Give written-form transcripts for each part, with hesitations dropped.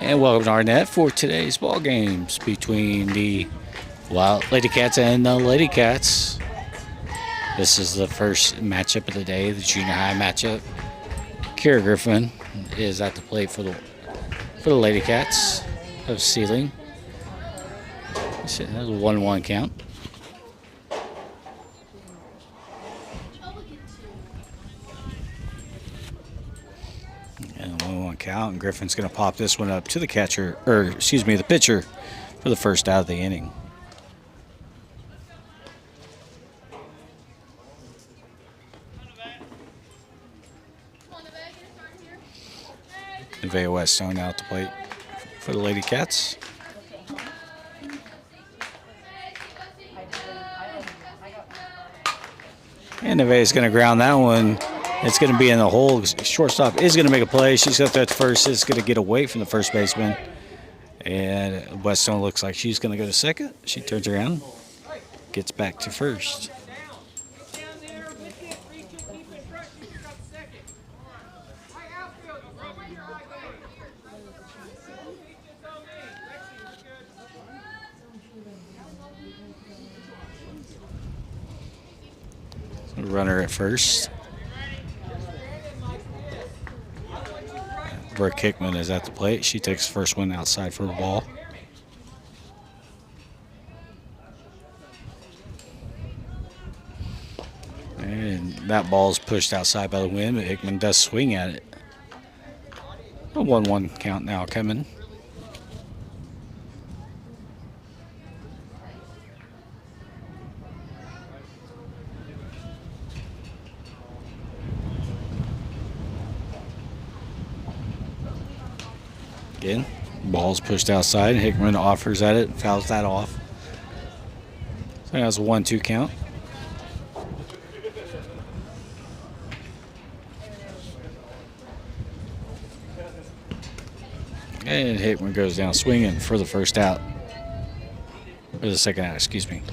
And welcome to Arnett for today's ball games between the Wild Lady Cats and the Lady Cats. This is the first matchup of the day, the junior high matchup. Kira Griffin is at the plate for the Lady Cats of Seiling. That's a 1-1 count. And 1-1 count, and Griffin's going to pop this one up to the catcher, or excuse me, the pitcher for the first out of the inning. Nevaeh Weststone out to plate for the Lady Cats. And Nevaeh is going to ground that one. It's going to be in the hole. Shortstop is going to make a play. She's got that first. It's going to get away from the first baseman. And Weststone looks like she's going to go to second. She turns around, gets back to first. Runner at first. Brooke Hickman is at the plate. She takes the first one outside for a ball. And that ball is pushed outside by the wind, but Hickman does swing at it. A 1-1 count now coming. Again, ball's pushed outside. Hickman offers at it, fouls that off. So that's a 1-2 count. And Hickman goes down swinging for the first out. Or the second out, excuse me.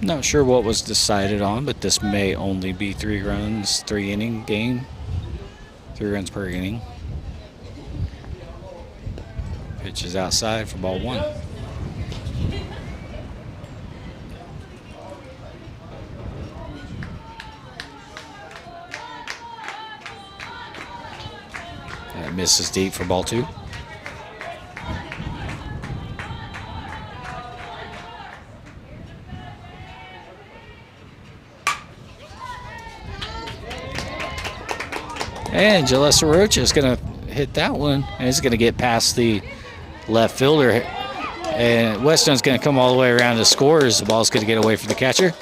Not sure what was decided on, but this may only be 3 runs, 3-inning game. 3 runs per inning. Pitch is outside for ball 1. That misses deep for ball 2. And Jalessa Rocha is going to hit that one, and it's going to get past the left fielder. And Weststone's going to come all the way around to score as the ball's going to get away from the catcher.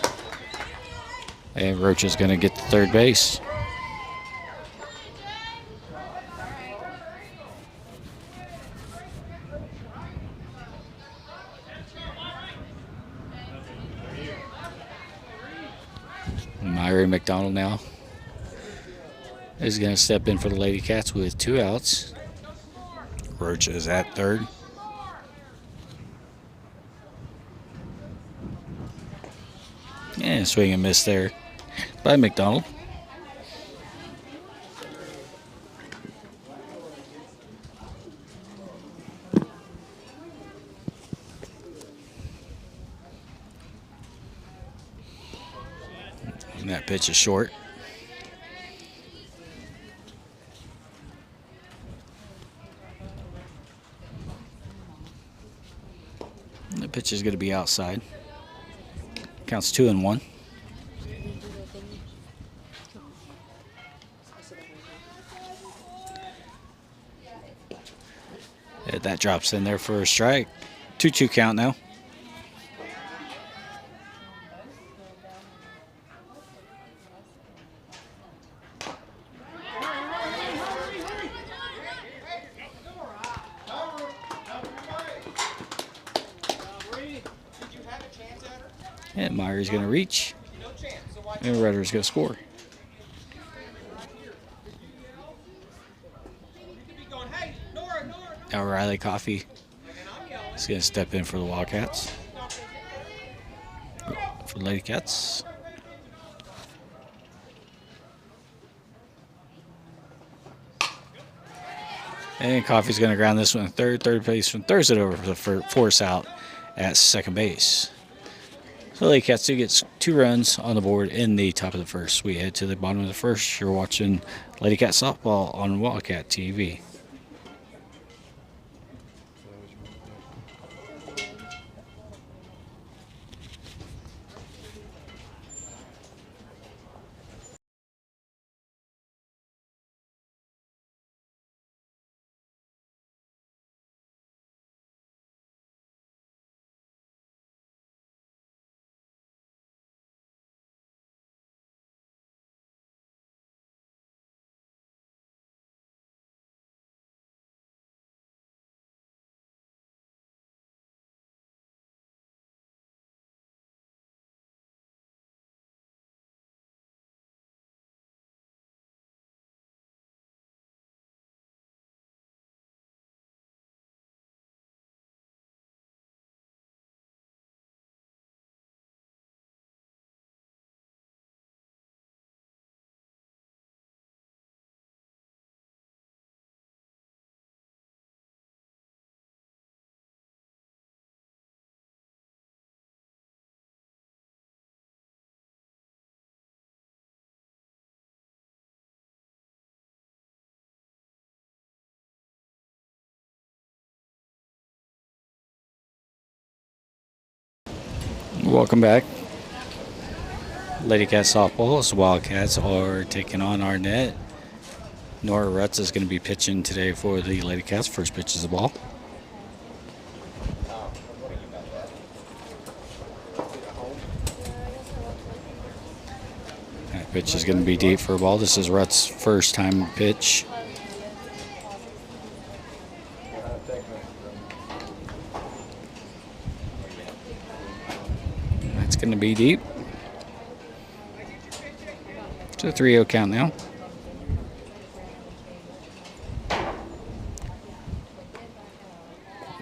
And Rocha's going to get to third base. Myrie McDonald now is going to step in for the Lady Cats with 2 outs. Rocha is at third. And swing and miss there by McDonald. And that pitch is short. The pitch is going to be outside. Counts 2-1. And that drops in there for a strike. 2-2 count now. And Meyer's going to reach. And Rudder's going to score. Now Riley Coffey is going to step in for the Wildcats. For the Lady Cats. And Coffey's going to ground this one in third. Third baseman throws it over for the force out at second base. So Lady Cats do get 2 runs on the board in the top of the first. We head to the bottom of the first. You're watching Lady Cat softball on Wildcat TV. Welcome back. Lady Cat softball. Wildcats are taking on Arnett. Nora Rutz is going to be pitching today for the Lady Cats. First pitch is the ball. That pitch is going to be deep for a ball. This is Rutz's first time pitch. That's going to be deep. It's a 3-0 count now.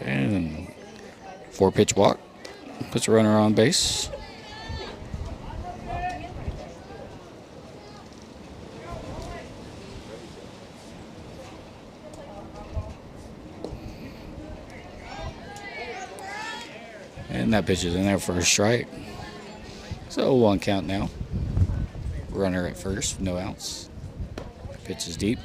And 4-pitch walk. Puts a runner on base. And that pitch is in there for a strike. So 1 count now. Runner at first, no outs. Pitch is deep.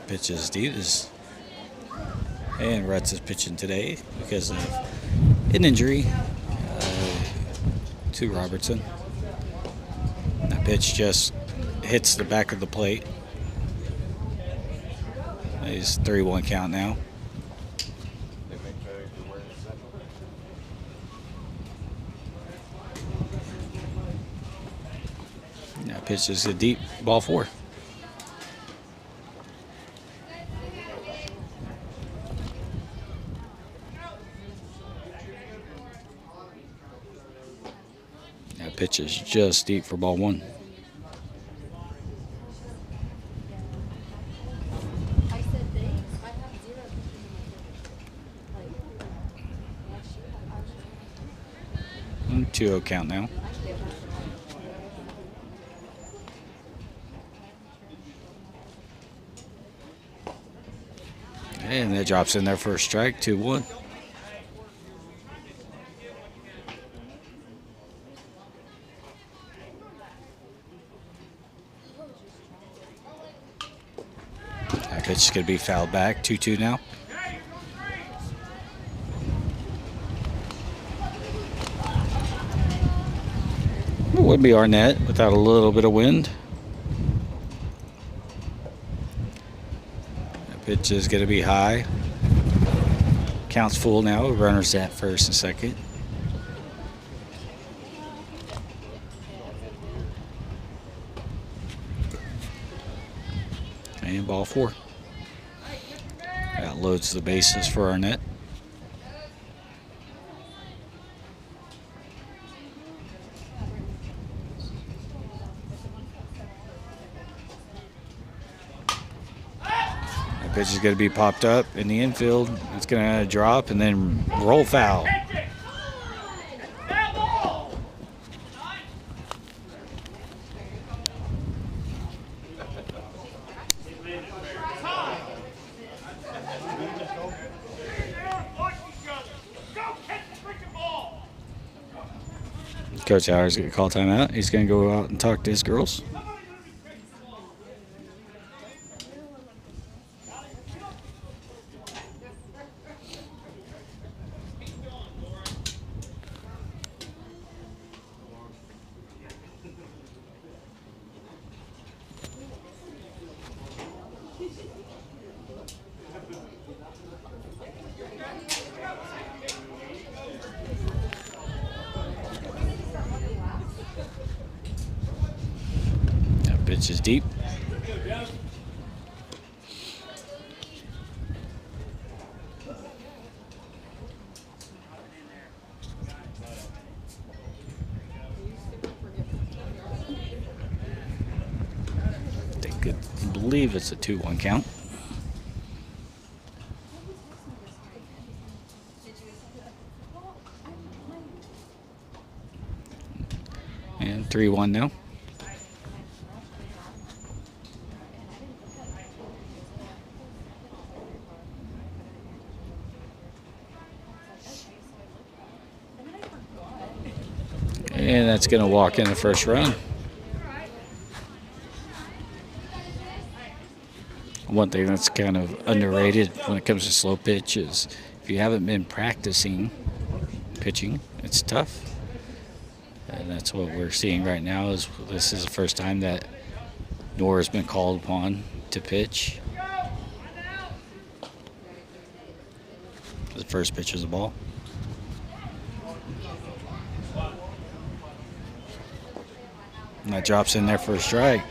Pitch is deep. And Rutz is pitching today because of an injury to Robertson. That pitch just hits the back of the plate. It's 3-1 count now. That pitch is a deep ball 4. That pitch is just deep for ball 1. And 2-0 count now. And that drops in there for a strike, 2-1. That pitch is going to be fouled back, 2-2 now. It would be Arnett without a little bit of wind. That pitch is going to be high. Count's full now. Runners at first and second. And ball 4. That loads the bases for Arnett. That pitch is going to be popped up in the infield. It's going to drop and then roll foul. Coach Howard's going to call timeout. He's going to go out and talk to his girls. That pitch is deep. I believe it's a 2-1 count. And 3-1 now. And that's going to walk in the first run. One thing that's kind of underrated when it comes to slow pitch is if you haven't been practicing pitching, it's tough. And that's what we're seeing right now. Is this is the first time that Nora's been called upon to pitch. The first pitch is the ball. And that drops in there for a strike.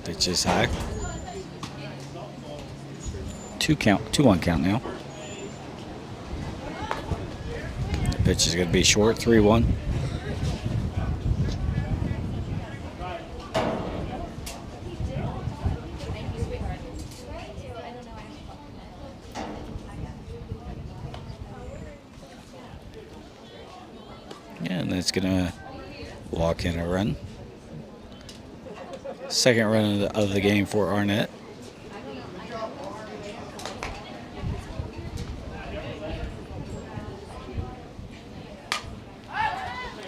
Pitch is high. 2-1 count now. The pitch is going to be short, 3-1. And that's going to walk in a run. Second run of the game for Arnett.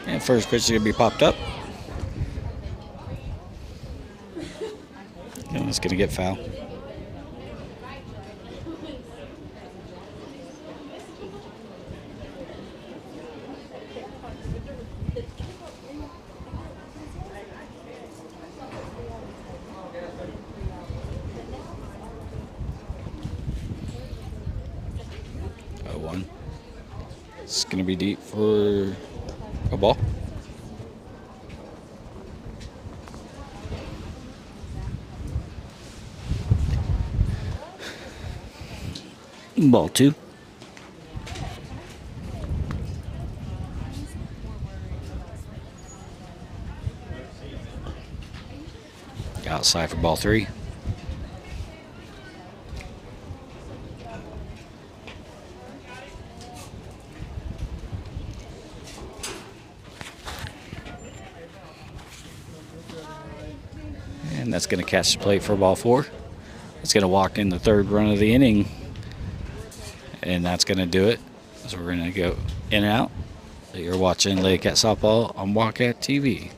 And first pitch is going to be popped up. And it's going to get foul. It's going to be deep for a ball. Ball 2. Outside for ball 3. And that's going to catch the plate for ball 4. It's going to walk in the third run of the inning. And that's going to do it. So we're going to go in and out. You're watching Lady Cat Softball on Wildcat TV.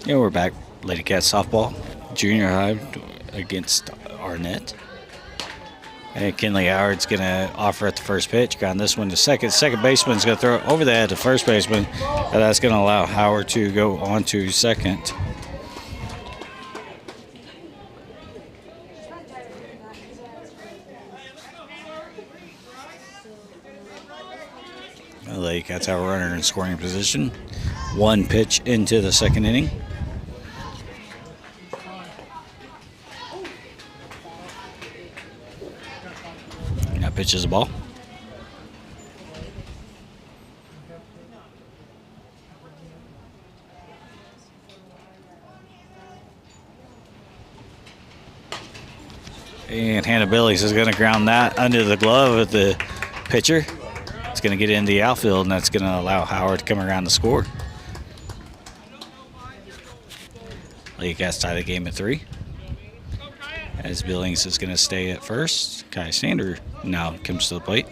And we're back. Lady Cats softball, junior high against Arnett. And Kinley Howard's going to offer at the first pitch. Ground this one to second. Second baseman's going to throw it over the head to first baseman. And that's going to allow Howard to go on to second. The Lady Cats have a runner in scoring position. One pitch into the second inning. Now pitches the ball. And Hannah Billies is going to ground that under the glove of the pitcher. It's going to get into the outfield, and that's going to allow Howard to come around the score. Lady Cats tie the game at 3. As Billings is going to stay at first. Kai Sander now comes to the plate.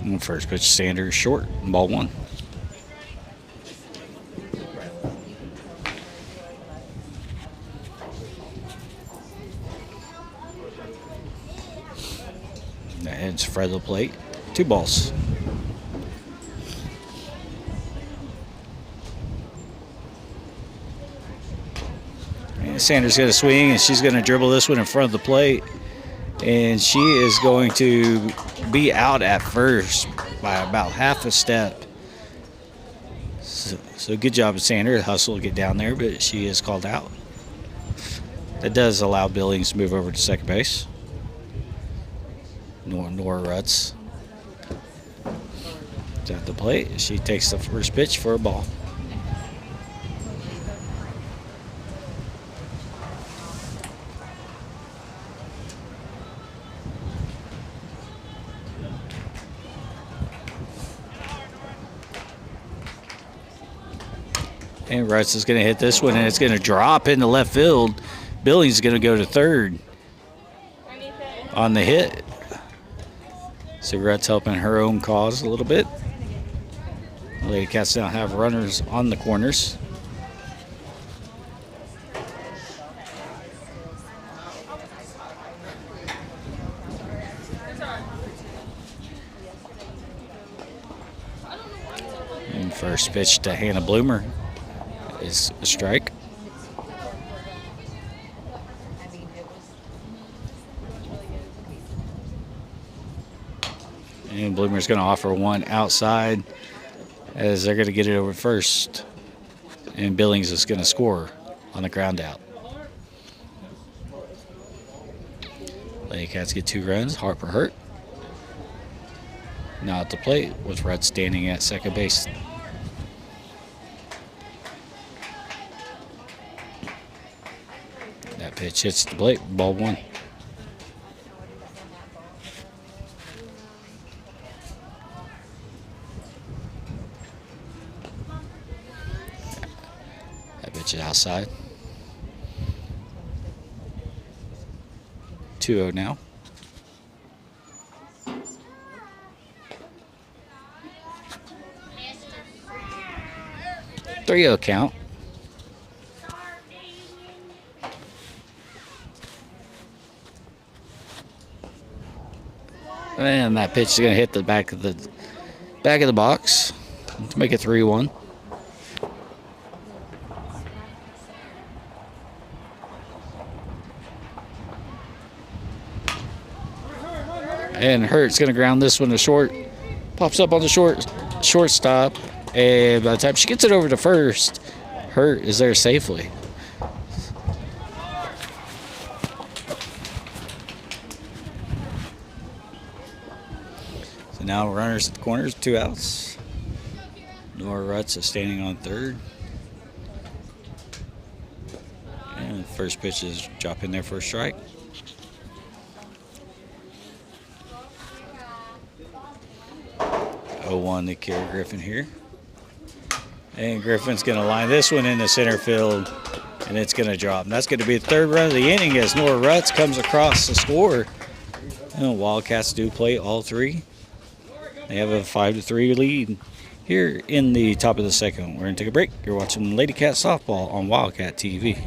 And first pitch, Sander short, ball 1. That heads for the plate. 2 balls. And Sanders going to swing, and she's going to dribble this one in front of the plate. And she is going to be out at first by about half a step. So good job of Sanders. Hustle to get down there, but she is called out. That does allow Billings to move over to second base. Nora Rutz is at the plate. She takes the first pitch for a ball. And Rutz is going to hit this one, and it's going to drop into left field. Billings is going to go to third on the hit. So Rutz helping her own cause a little bit. The Lady Cats now have runners on the corners. And first pitch to Hannah Bloomer is a strike. And Bloomer's going to offer one outside as they're going to get it over first. And Billings is going to score on the ground out. Lady Cats get 2 runs. Harper hurt. Now at the plate with Rudd standing at second base. That pitch hits the plate. Ball 1. Pitch it outside. 2-0 now. 3-0 count. And that pitch is going to hit the back of the box to make it 3-1. And Hurt's going to ground this one to short. Pops up on the shortstop. And by the time she gets it over to first, Hurt is there safely. So now runners at the corners, 2 outs. Nora Rutz is standing on third. And the first pitch is dropping there for a strike. 0-1 to Kara Griffin here. And Griffin's going to line this one into center field. and it's going to drop. And that's going to be the third run of the inning as Nora Rutz comes across the score. And Wildcats do play all three. They have a 5-3 lead here in the top of the second. We're going to take a break. You're watching Lady Cat Softball on Wildcat TV.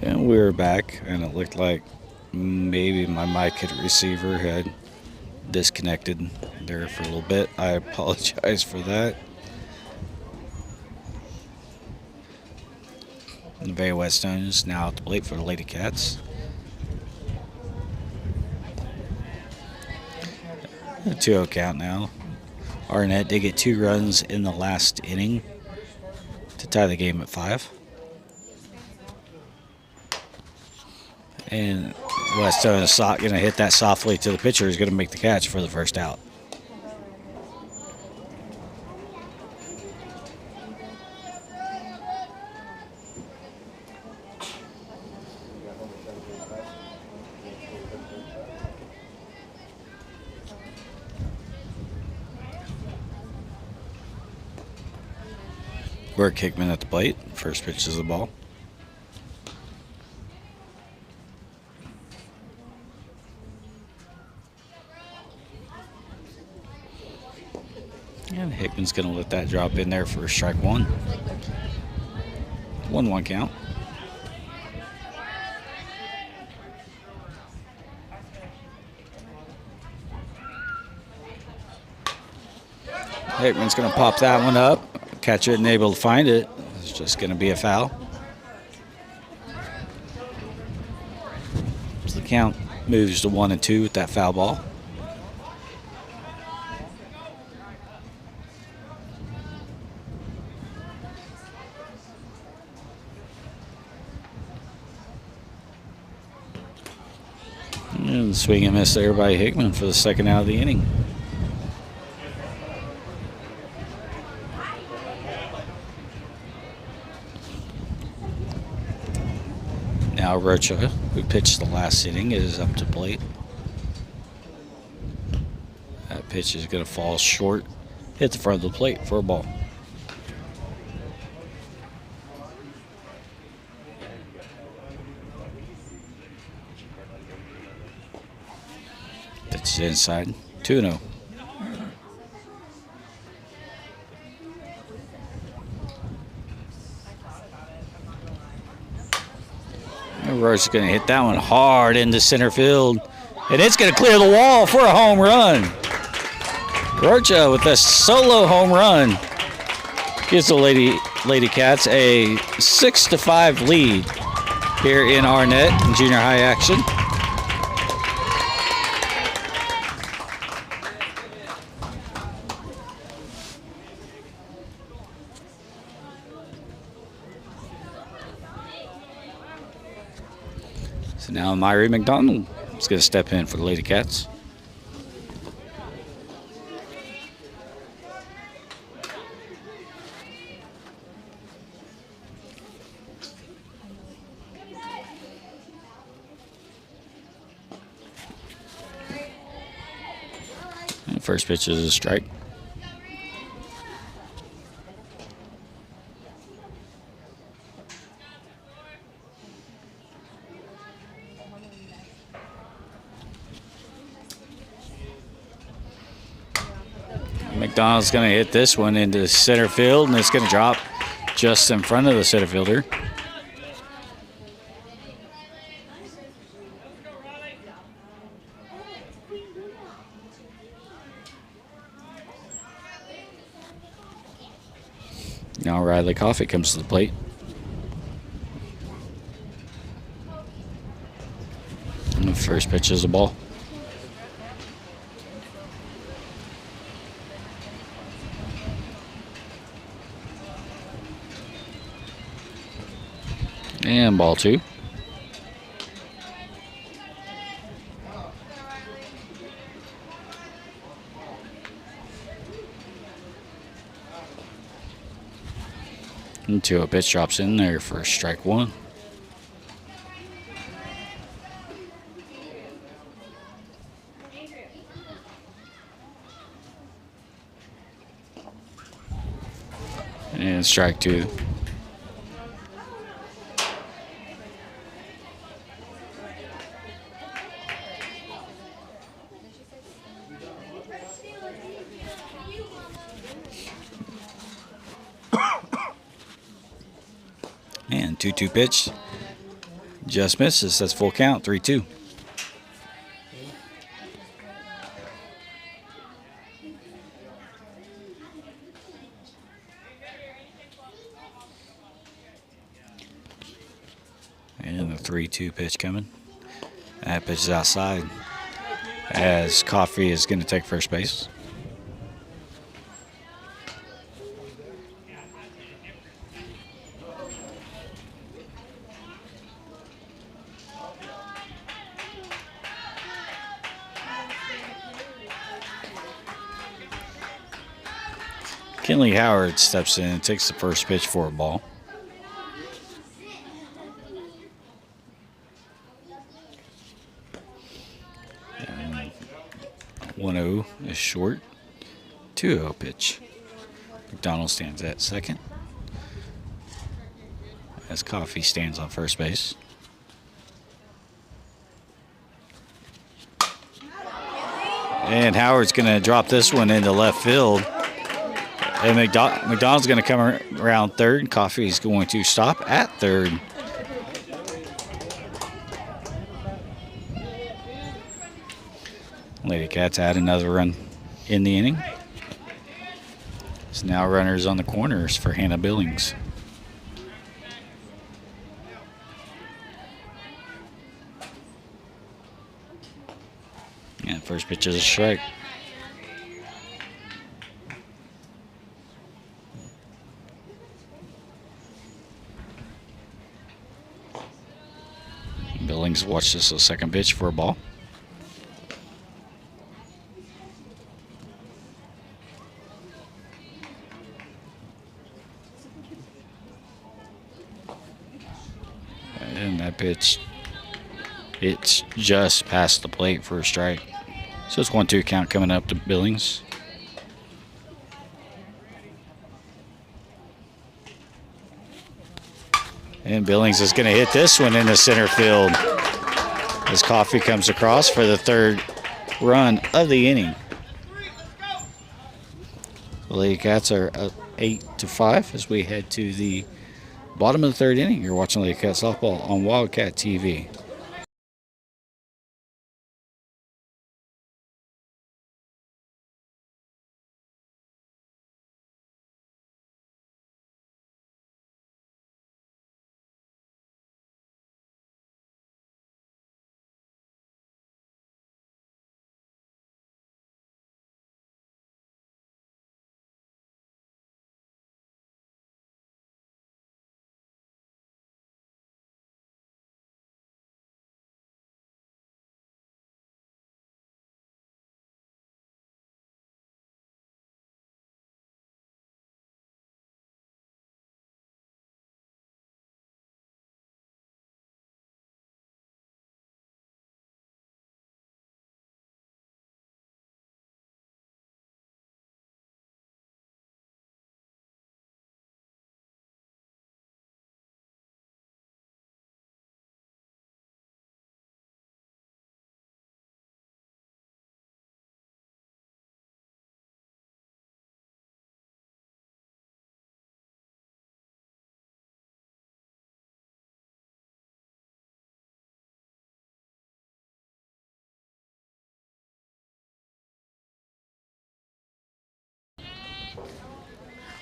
And we're back, and it looked like maybe my mic and receiver had disconnected there for a little bit. I apologize for that. The Bay Whetstone is now at the plate for the Lady Cats. A 2-0 count now. Arnett did get 2 runs in the last inning to tie the game at 5. And Whetstone is going to hit that softly to the pitcher. He's going to make the catch for the first out. Burt Hickman at the plate. First pitch is the ball. And Hickman's going to let that drop in there for strike 1. 1-1 count. Hickman's going to pop that one up. Catcher isn't able to find it. It's just going to be a foul. So the count moves to 1-2 with that foul ball. And swing and miss there by Hickman for the second out of the inning. Now Rocha, who pitched the last inning, is up to plate. That pitch is going to fall short, hit the front of the plate for a ball. Pitch is inside, 2-0. Rocha's going to hit that one hard into center field, and it's going to clear the wall for a home run. Rocha with a solo home run gives the Lady Cats a 6-5 lead here in Arnett in junior high action. So now Myrie McDonald is going to step in for the Lady Cats. And first pitch is a strike. McDonald's going to hit this one into center field, and it's going to drop just in front of the center fielder. Now Riley Coffey comes to the plate. And the first pitch is a ball. And ball 2. And 2-0 pitch drops in there for strike 1. And strike 2. And 2-2 pitch Just misses. That's full count. 3-2. And the 3-2 pitch coming. That pitch is outside as Coffee is going to take first base. Kenley Howard steps in and takes the first pitch for a ball. 1-0 is short. 2-0 pitch. McDonald stands at second as Coffee stands on first base. And Howard's going to drop this one into left field. And McDonald's going to come around third, and Coffee's going to stop at third. Lady Cats add another run in the inning. It's now runners on the corners for Hannah Billings. And first pitch is a strike. Billings watches the second pitch for a ball. And that pitch, it's just past the plate for a strike. So it's 1-2 count coming up to Billings. And Billings is going to hit this one into center field as Coffee comes across for the third run of the inning. The Lady Cats are up 8-5 as we head to the bottom of the third inning. You're watching Lady Cats softball on Wildcat TV.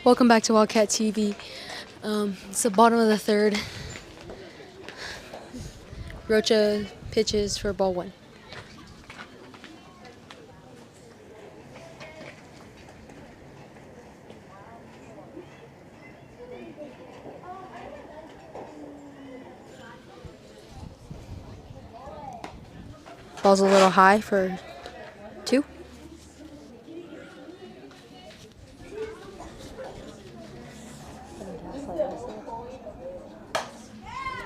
Welcome back to Wildcat TV. It's the bottom of the third. Rocha pitches for ball one. Ball's a little high for 2.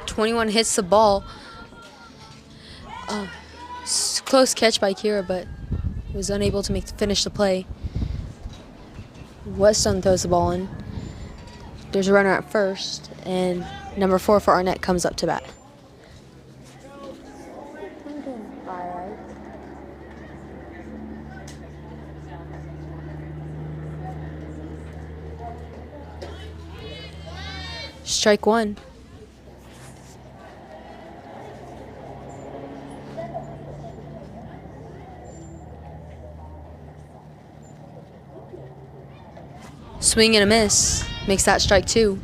.21 hits the ball. Close catch by Kira, but was unable to finish the play. Weston throws the ball in. There's a runner at first, and number 4 for Arnett comes up to bat. Strike 1. Swing and a miss. Makes that strike 2.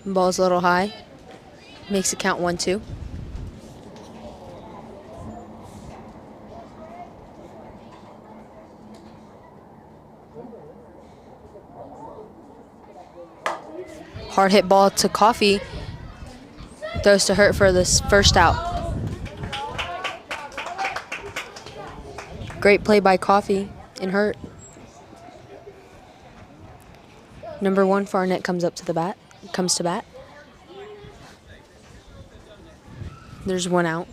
Ball's a little high. Makes it count 1-2. Hard hit ball to Coffee. Throws to Hurt for this first out. Great play by Coffee and Hurt. Number 1 for Arnett comes to bat. There's 1 out.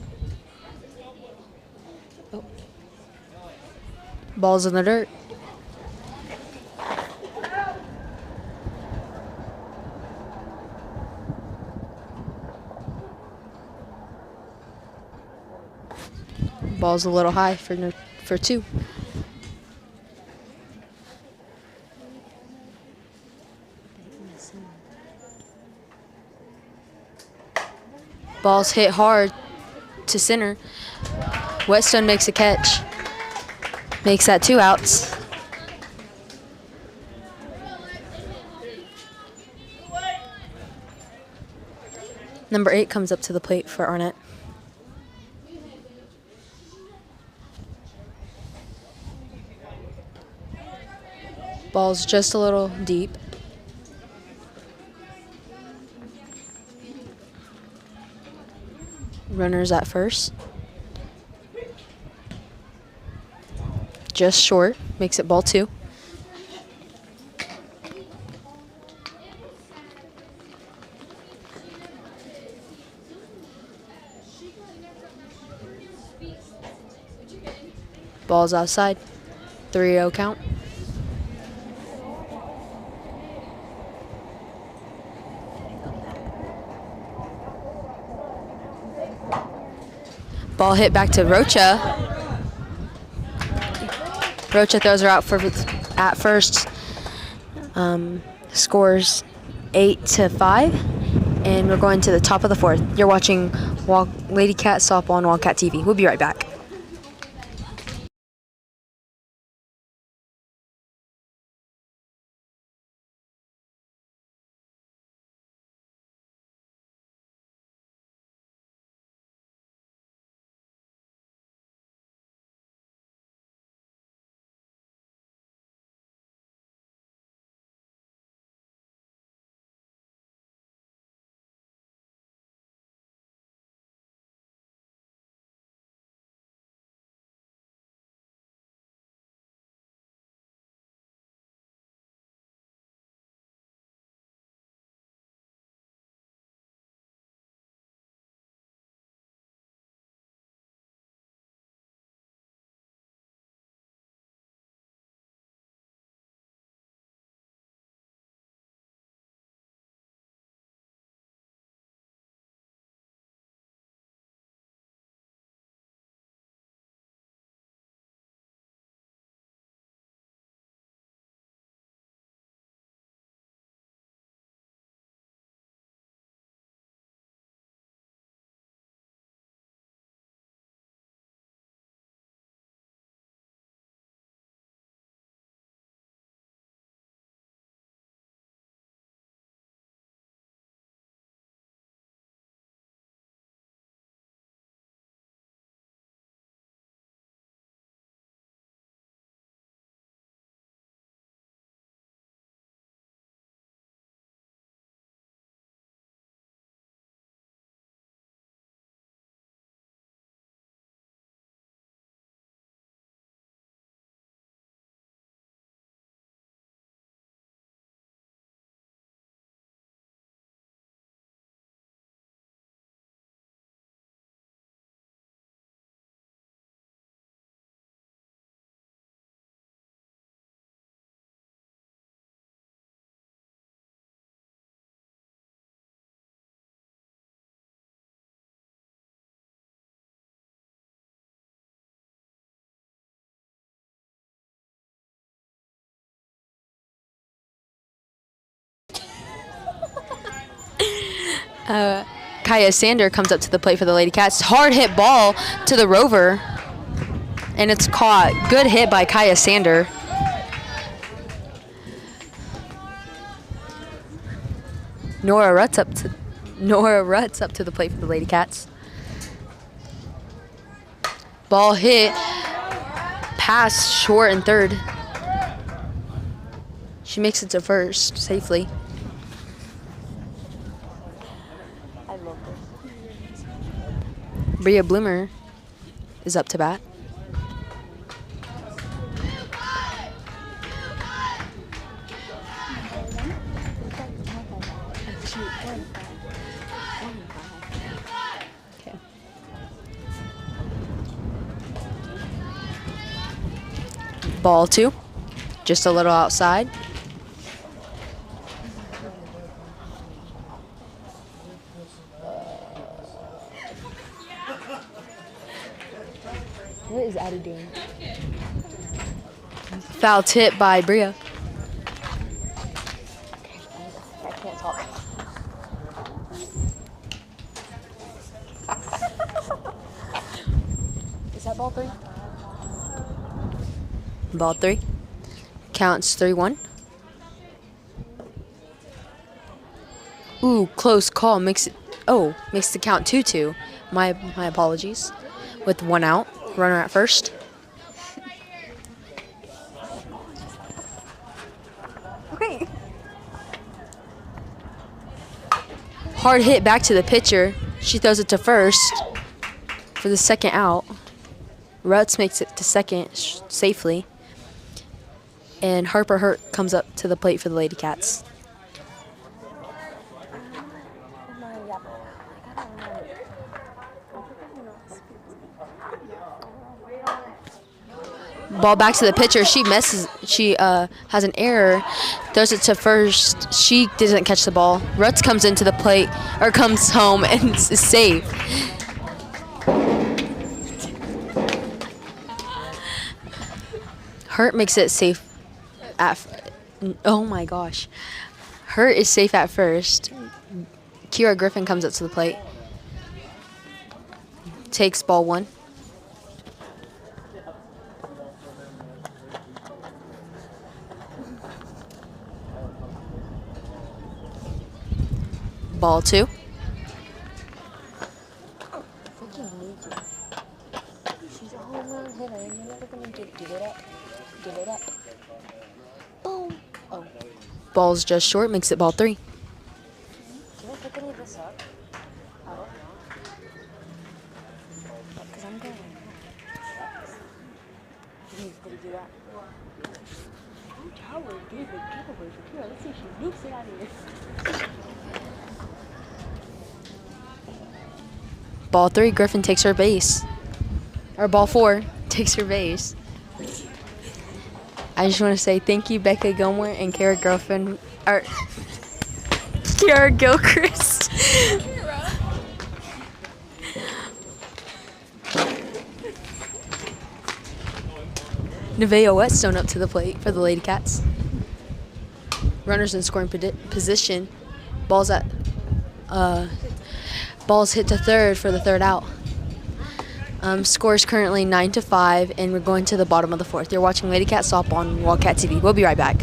Oh. Ball's in the dirt. Ball's a little high for 2. Ball's hit hard to center. Whetstone makes a catch. Makes that 2 outs. Number 8 comes up to the plate for Arnett. Ball's just a little deep. Runners at first. Just short. Makes it ball 2. Ball's outside. 3-0 count. Ball hit back to Rocha. Rocha throws her out at first. Scores 8-5, and we're going to the top of the 4th. You're watching Lady Cat Softball on Wildcat TV. We'll be right back. Kaya Sander comes up to the plate for the Lady Cats. Hard hit ball to the Rover. And it's caught. Good hit by Kaya Sander. Nora Rutt's up to the plate for the Lady Cats. Ball hit. Pass short and third. She makes it to first safely. Bria Bloomer is up to bat. Okay. Ball 2, just a little outside. What is Addie doing? Foul tip by Bria. I can't talk. Is that ball 3? Ball 3. Counts 3-1. Ooh, close call. Makes the count 2-2. My apologies. With 1 out. Runner at first. Okay. Hard hit back to the pitcher. She throws it to first for the second out. Rutz makes it to second safely. And Harper Hurt comes up to the plate for the Lady Cats. Ball back to the pitcher. She misses. She has an error. Throws it to first. She doesn't catch the ball. Rutz comes into the plate, or comes home and is safe. Hurt makes it safe oh my gosh. Hurt is safe at first. Kira Griffin comes up to the plate. Takes ball 1. Ball 2. She's a home run hitter. You're never gonna give it up. Give it up. Boom. Oh. Ball's just short, makes it ball 3. Can I pick any of this up? I don't know. Because I'm going. He's gonna do that. Tower gave a giveaway for Kira. Let's see if she nukes it out of here. Ball 3, Griffin takes her base. Or ball 4, takes her base. I just want to say thank you, Becca Gilmore and Kara Griffin, or Kara Gilchrist. Nevaeh Whetstone up to the plate for the Lady Cats. Runners in scoring position. Ball's hit to third for the third out. Scores currently 9-5, and we're going to the bottom of the 4th. You're watching Lady Cat Softball on Wildcat TV. We'll be right back.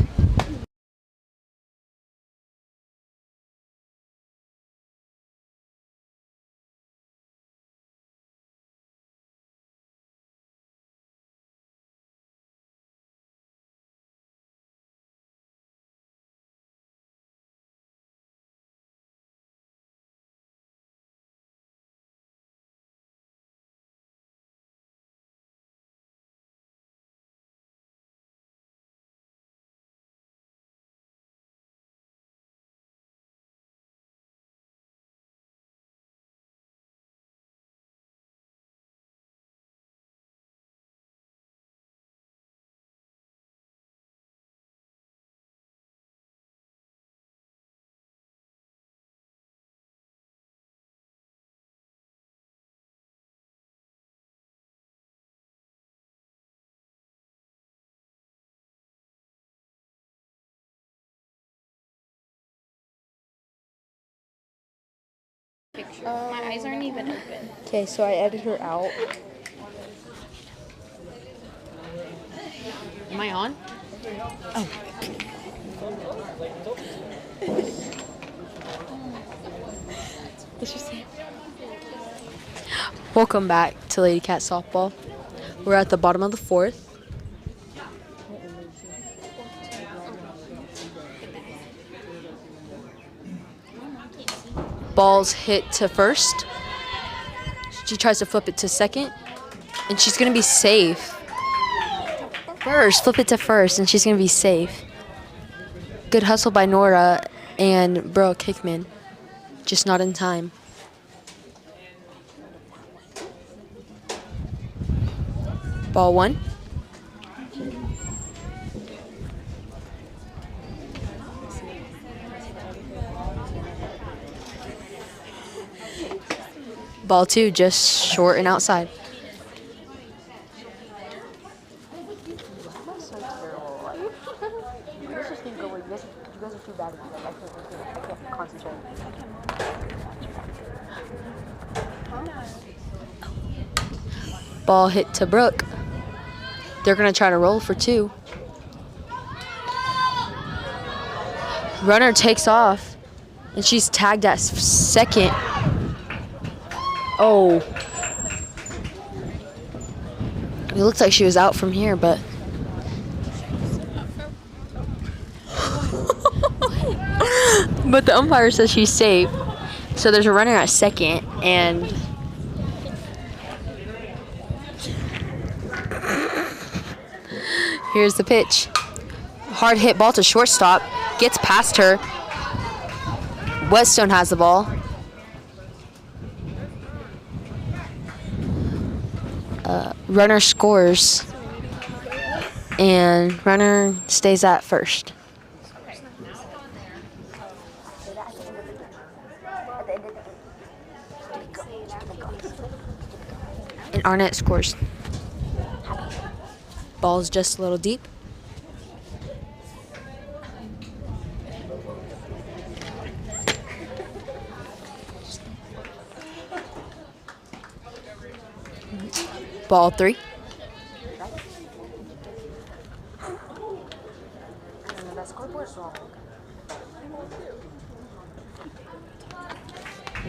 My eyes aren't even open. Okay, so I edited her out. Am I on? What's your say? Welcome back to Lady Cat Softball. We're at the bottom of the fourth. Ball's hit to first. She tries to flip it to second, and she's going to be safe. First, flip it to first, and she's going to be safe. Good hustle by Nora and Brooke Hickman. Just not in time. Ball one. Ball two, just short and outside. Ball hit to Brooke. They're going to try to roll for two. Runner takes off, and she's tagged at second. Oh. It looks like she was out from here, but... but the umpire says she's safe. So there's a runner at second, and... here's the pitch. Hard hit ball to shortstop. Gets past her. Whetstone has the ball. Runner scores. And runner stays at first. And Arnett scores. Ball's just a little deep. Ball three.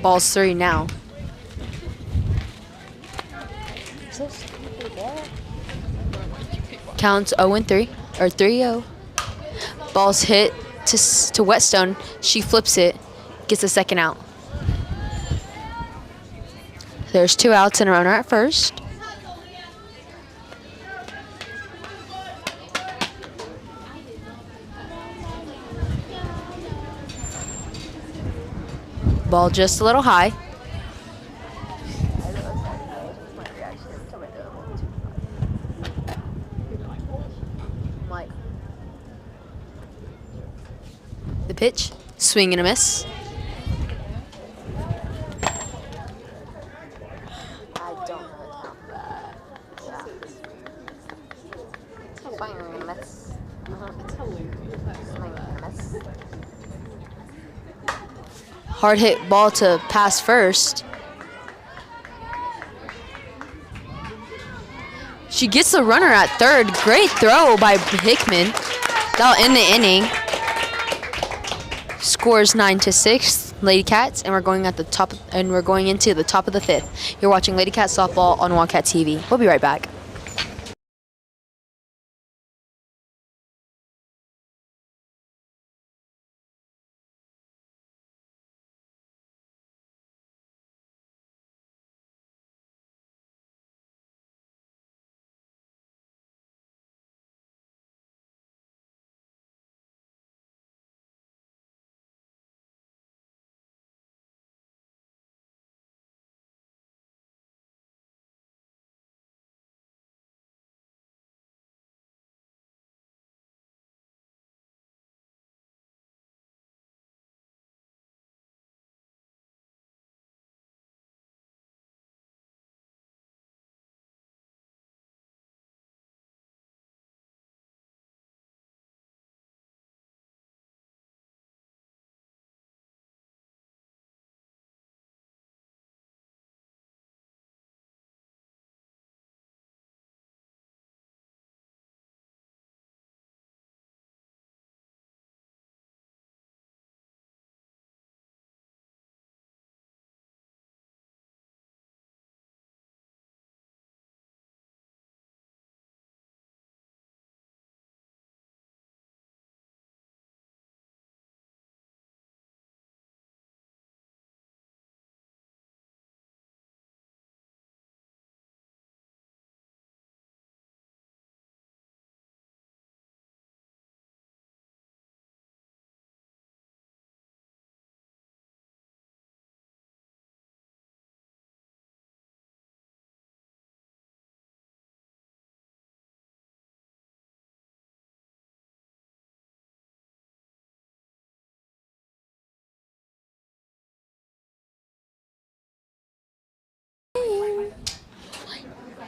Ball's three now. Counts 0-3, or 3-0. Ball's hit to Whetstone. She flips it, gets the second out. There's 2 outs and a runner at first. Ball just a little high. The pitch, swing and a miss. I don't know the count. Yeah. Swing and a miss. Swing and a miss. Hard hit ball to pass first. She gets the runner at third. Great throw by Hickman. That'll end the inning. Scores 9-6, Lady Cats, and we're going into the top of the fifth. You're watching Lady Cat Softball on Wildcat TV. We'll be right back.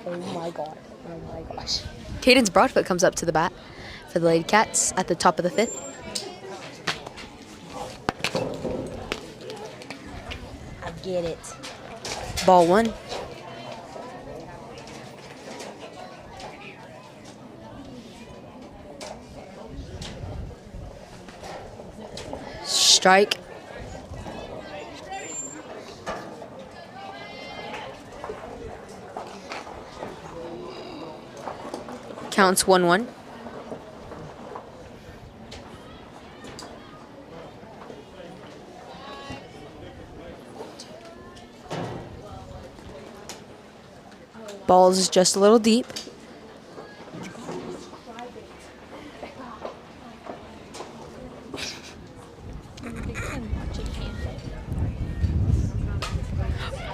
Oh my god. Oh my gosh. Cadence Broadfoot comes up to the bat for the Lady Cats at the top of the 5th. I get it. Ball 1. Strike. Counts 1-1. Balls is just a little deep.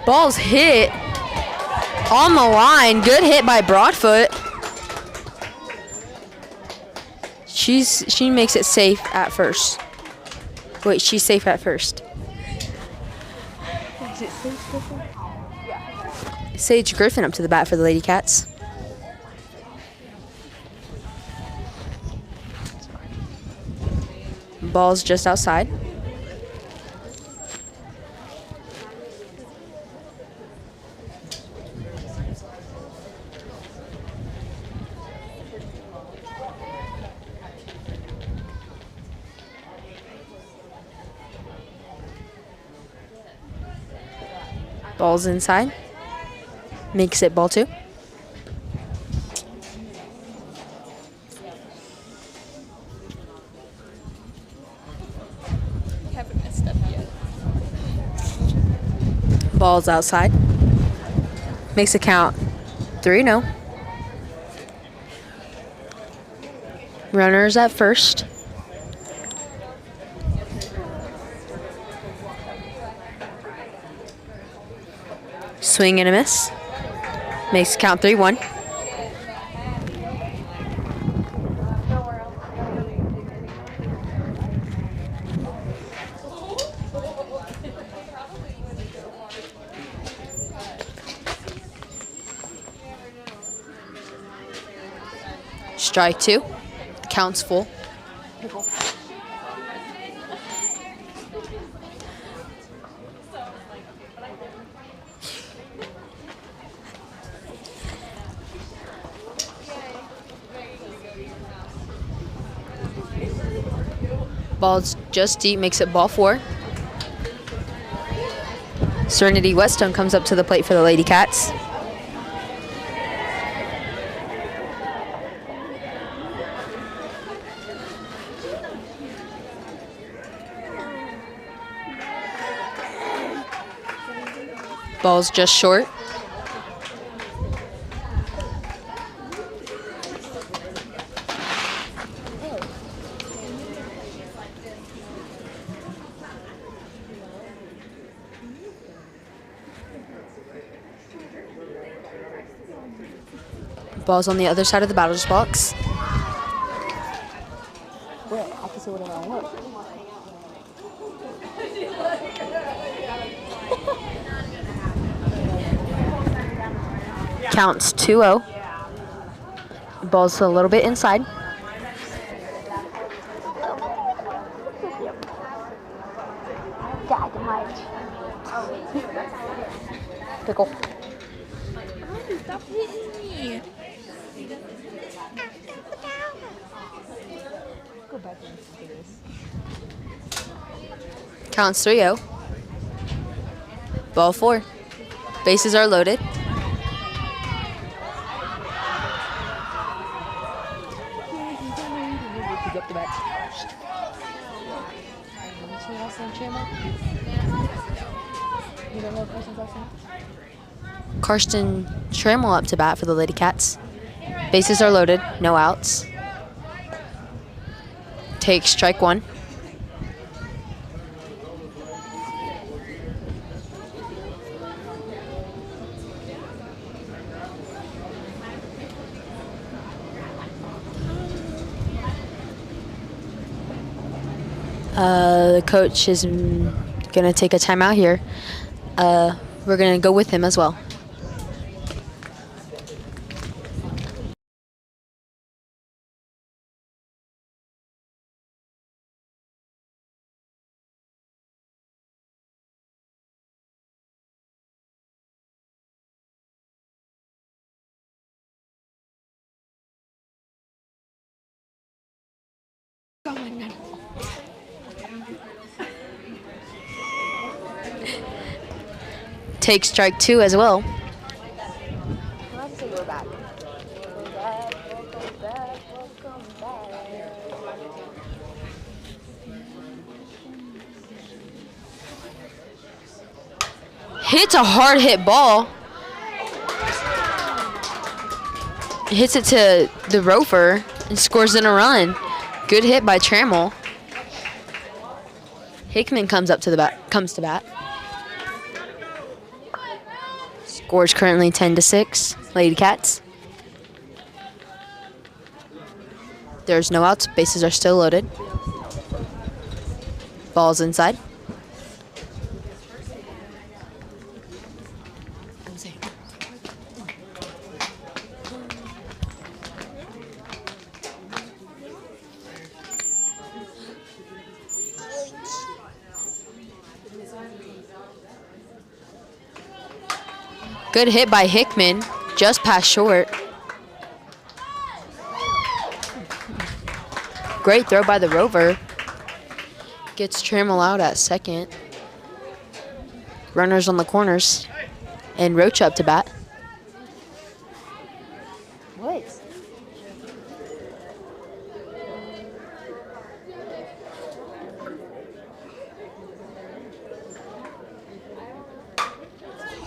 Ball's hit on the line. Good hit by Broadfoot. She makes it safe at first. Wait, she's safe at first. Is it safe, Griffin? Sage Griffin up to the bat for the Lady Cats. Ball's just outside. Ball's inside. Makes it ball 2. You haven't messed up yet. Ball's outside. Makes it count 3-0. Runners at first. Swing and a miss. Makes it count 3-1. Strike 2. Counts full. Ball's just deep, makes it ball 4. Serenity Westone comes up to the plate for the Lady Cats. Ball's just short. Ball's on the other side of the batter's box. Wait, I can see whatever I want. Counts 2-0. Ball's a little bit inside. Pickle. Stop hitting me. Go back and do this. Counts 3-0. Ball 4. Bases are loaded. Pick up the bat first. Anything else on Chandler? You don't know if person's last name? Karsten Trammell up to bat for the Lady Cats. Bases are loaded, no outs. Takes strike 1. The coach is going to take a timeout here. We're going to go with him as well. Take strike 2 as well. Let's say we're back. Welcome back, welcome back, welcome back. Hits a hard hit ball. Hits it to the rover and scores in a run. Good hit by Trammell. Hickman comes to bat. Score's currently 10-6. Lady Cats. There's no outs. Bases are still loaded. Ball's inside. Good hit by Hickman, just past short. Great throw by the rover. Gets Trammell out at second. Runners on the corners. And Roach up to bat. What?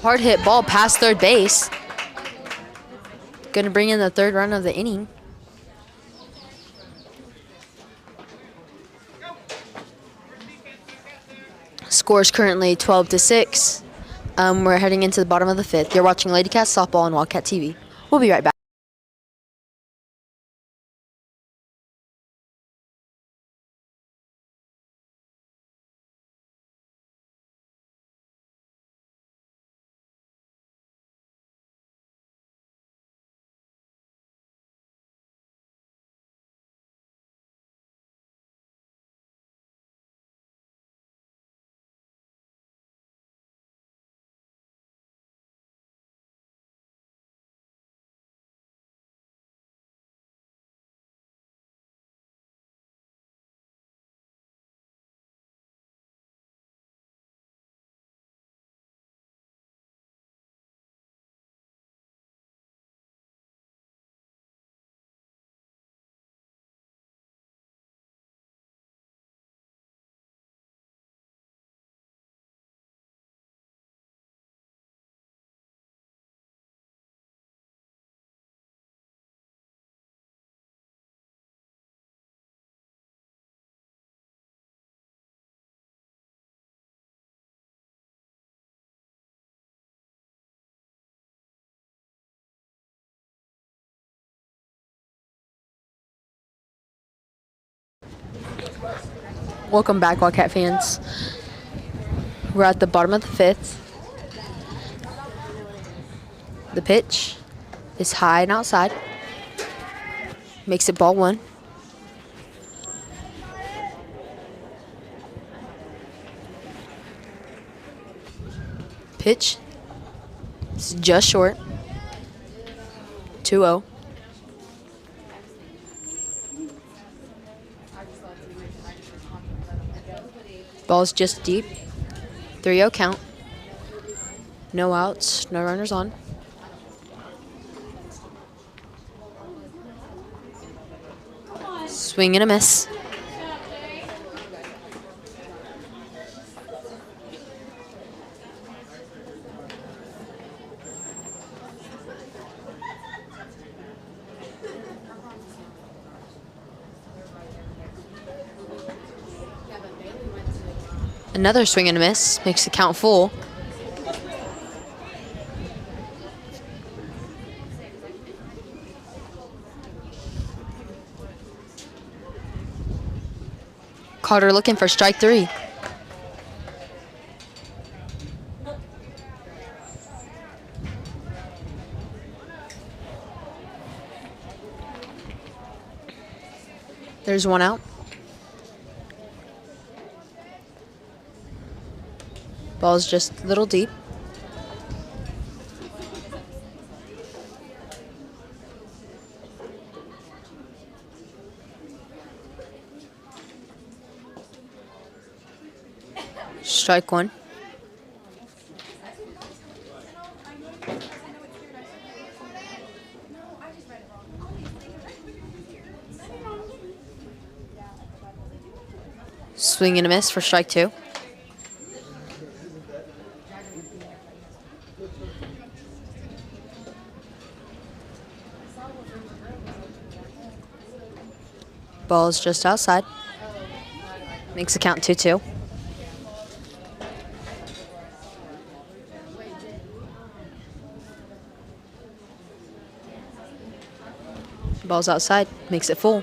Hard hit ball past third base. Gonna bring in the third run of the inning. Score's currently 12-6. We're heading into the bottom of the fifth. You're watching Lady Cat Softball on Wildcat TV. We'll be right back. Welcome back, Wildcat fans. We're at the bottom of the fifth. The pitch is high and outside. Makes it ball one. Pitch. It's just short. 2-0. Ball's just deep. 3-0 count. No outs, no runners on. Swing and a miss. Another swing and a miss. Makes the count full. Carter looking for strike 3. There's one out. Ball's just a little deep. Strike one. Swing and a miss for strike two. Ball is just outside. Makes the count 2-2. Ball's outside. Makes it full.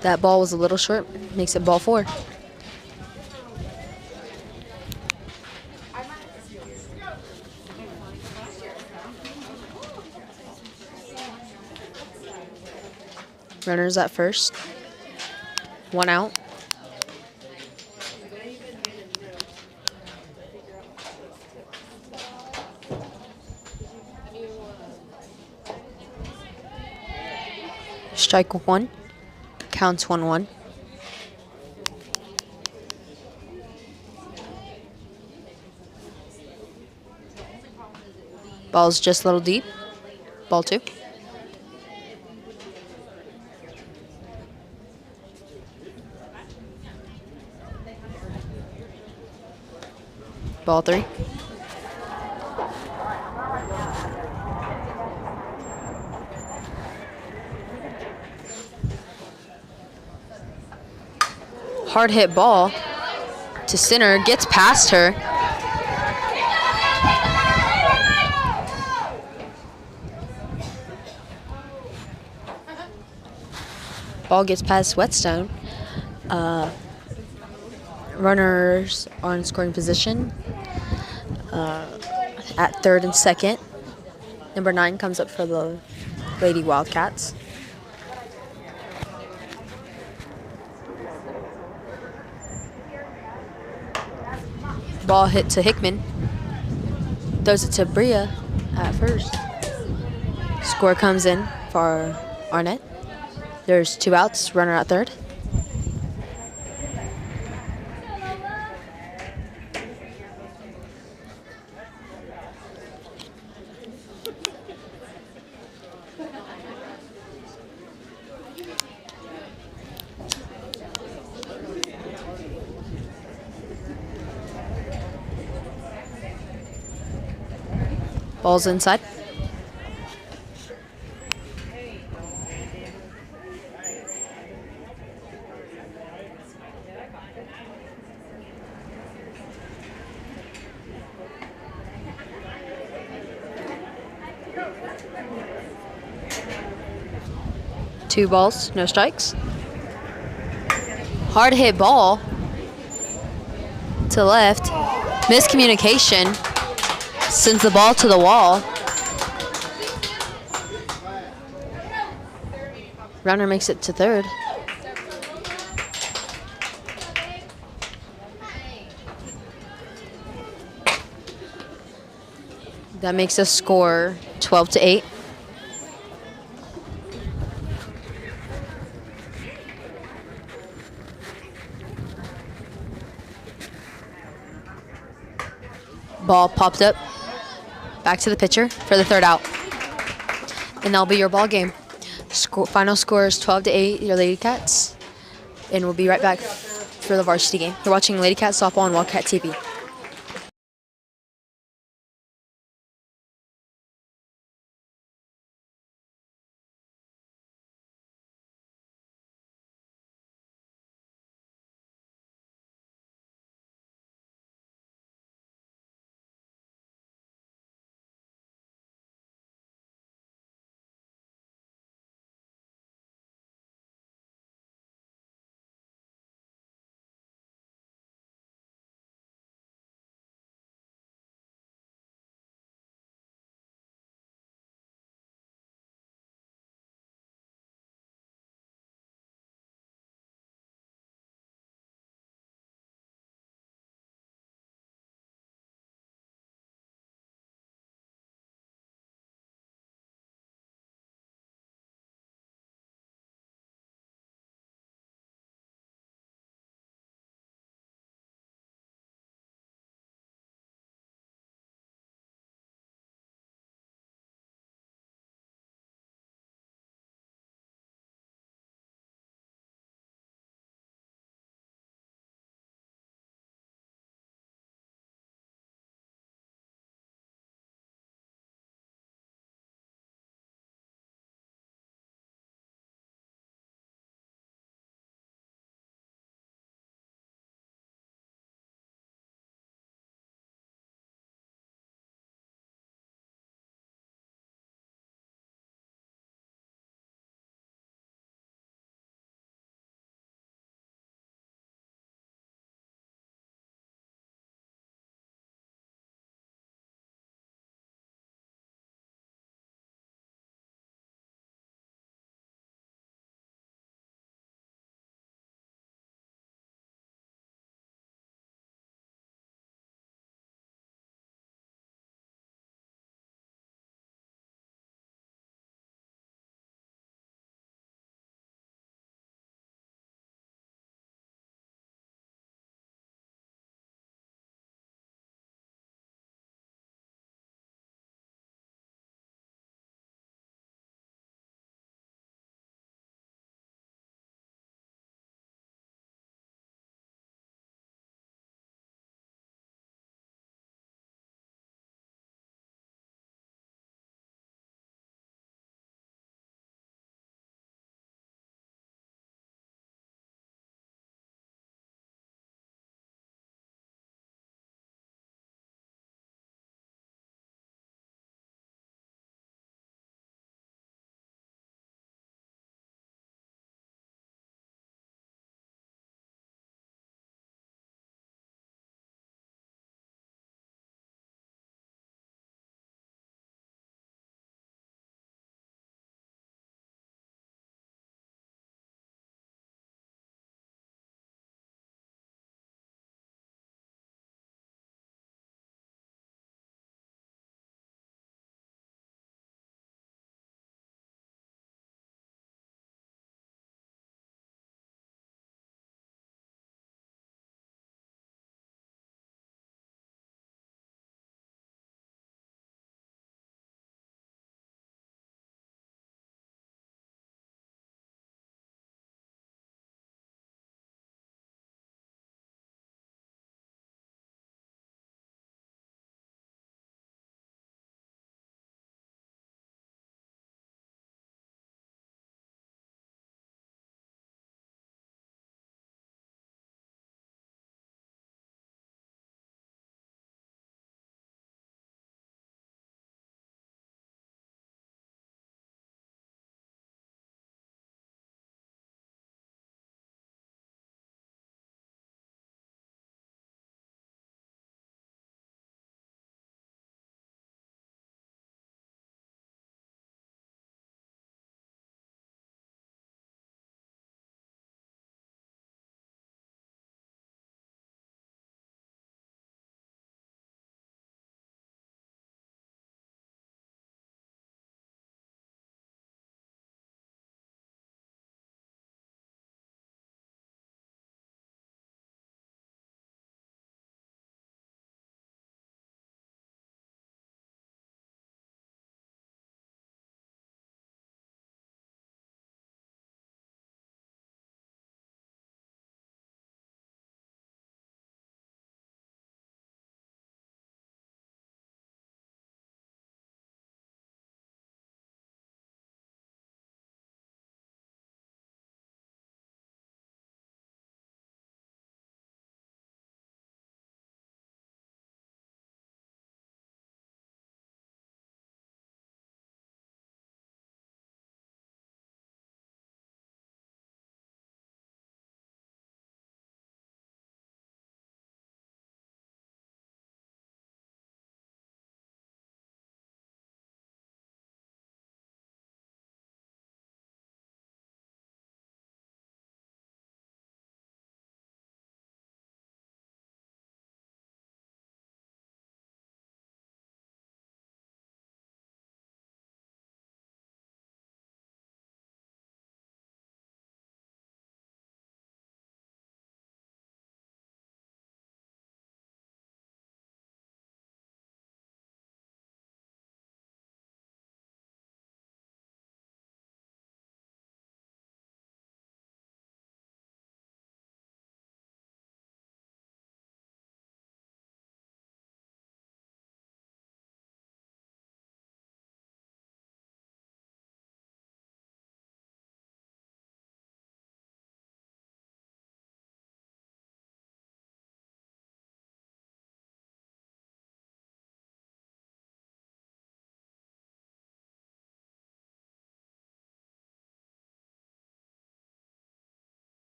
That ball was a little short. Makes it ball four. Runners at first. One out. Strike one. Counts 1-1. Ball's just a little deep. Ball two. Ball three. Hard hit ball to center, gets past her. Ball gets past Whetstone. Runners are in scoring position at third and second. Number 9 comes up for the Lady Wildcats. Ball hit to Hickman. Throws it to Bria at first. Score comes in for Arnett. There's 2 outs, runner at third. Ball's inside. Two balls, no strikes. Hard hit ball to left. Miscommunication. Sends the ball to the wall. Runner makes it to third. That makes us score 12-8. Ball popped up. Back to the pitcher for the third out. And that'll be your ball game. Final score is 12-8, your Lady Cats. And we'll be right back for the varsity game. You're watching Lady Cat Softball on Wildcat TV.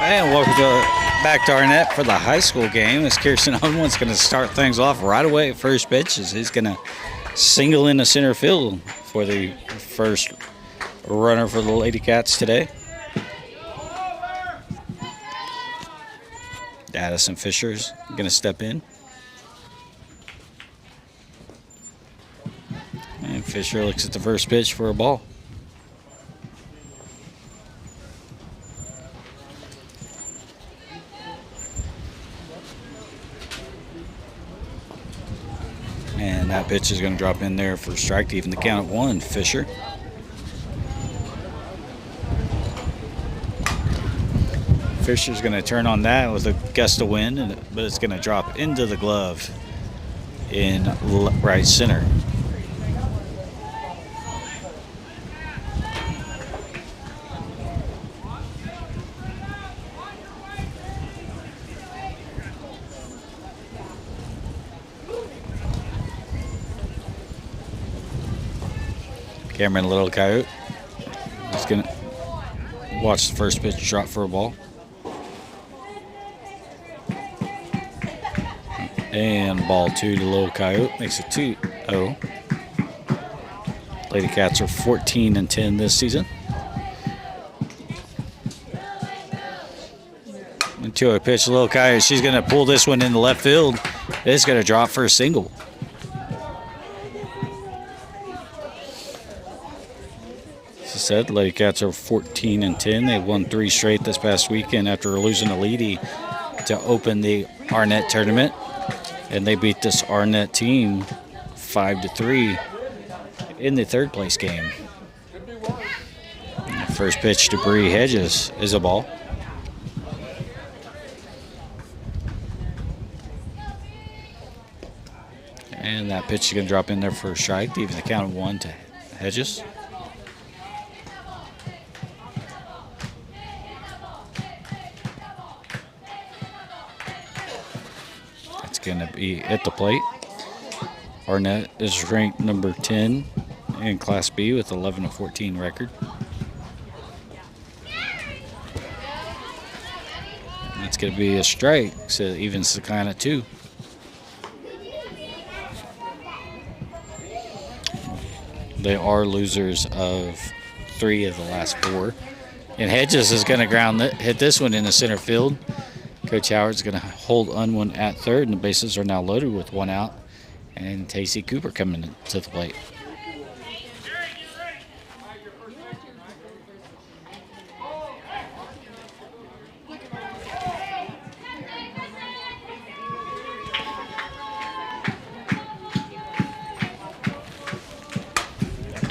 And welcome back to Arnett for the high school game. As Kirsten Unwin's going to start things off right away at first pitch, as he's going to single into center field for the first runner for the Lady Cats today. Addison Fisher's going to step in. And Fisher looks at the first pitch for a ball. And that pitch is going to drop in there for a strike to even the count at 1, Fisher. Fisher's going to turn on that with a gust of wind, but it's going to drop into the glove in right center. Cameron Little Coyote is going to watch the first pitch drop for a ball. And ball 2 to Little Coyote, makes it 2-0. Lady Cats are 14-10 this season. Into a pitch, Little Coyote, she's going to pull this one in the left field. It's going to drop for a single. Said Lady Cats are 14-10. They won 3 straight this past weekend after losing to Leedy to open the Arnett tournament, and they beat this Arnett team 5-3 in the third place game. First pitch to Bree Hedges is a ball. And that pitch is going to drop in there for a strike, even the count of 1 to Hedges. Going to be at the plate. Arnett is ranked number 10 in Class B with 11-14 record. And that's going to be a strike, so it evens the count at 2. They are losers of 3 of the last 4. And Hedges is going to hit this one in the center field. Coach Howard's going to hold Unwin at third, and the bases are now loaded with 1 out. And Tacey Cooper coming to the plate.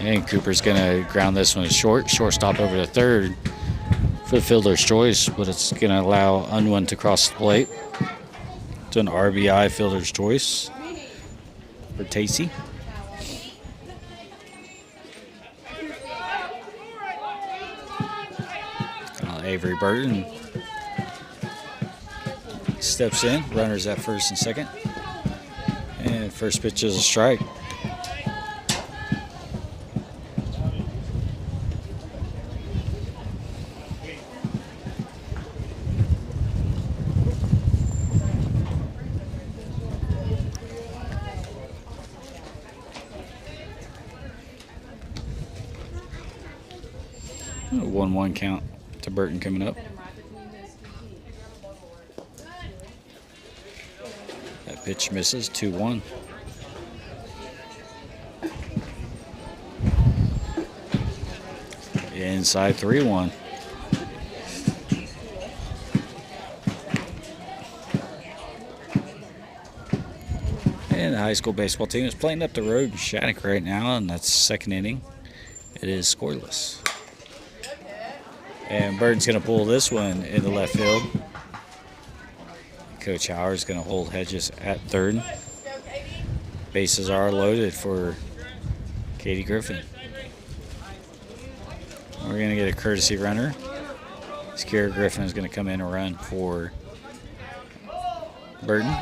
And Cooper's going to ground this one short. Shortstop over to third for the fielder's choice, but it's going to allow Unwin to cross the plate. It's an RBI fielder's choice for Tacey. Avery Burton steps in. Runners at first and second. And first pitch is a strike. A 1-1 count to Burton coming up. That pitch misses, 2-1. Inside 3-1. And the high school baseball team is playing up the road in Shattuck right now, and that's second inning. It is scoreless. And Burton's going to pull this one in the left field. Coach Howard's going to hold Hedges at third. Bases are loaded for Katie Griffin. We're going to get a courtesy runner. Kiera Griffin is going to come in and run for Burton.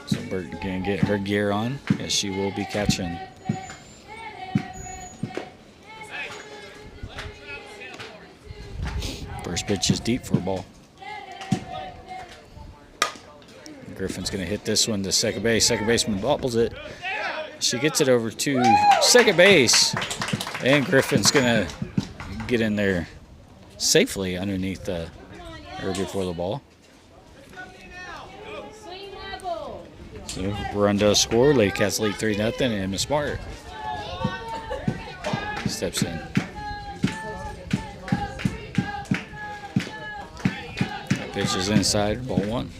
So Burton can get her gear on, as she will be catching. First First pitch is deep for a ball. Griffin's going to hit this one to second base. Second baseman bobbles it. She gets it over to second base. And Griffin's going to get in there safely underneath or before the ball. So run does score. Lady Cats lead 3-0. And Emma Smart steps in. That pitch is inside, ball 1.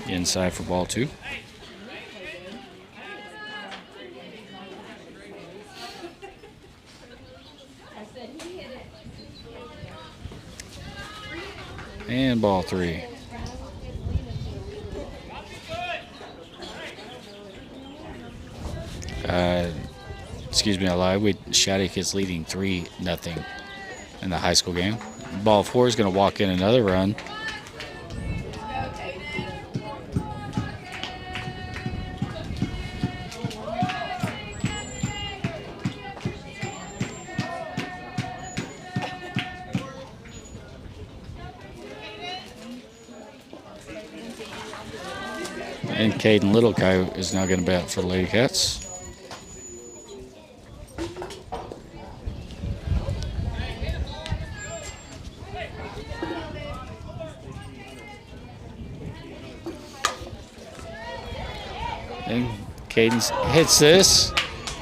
Inside for ball 2. And ball 3. Excuse me, I lied. Shattuck is leading 3-0 in the high school game. Ball 4 is going to walk in another run. And Caden Little Coyote is now going to bat for the Lady Cats. And Caden hits this,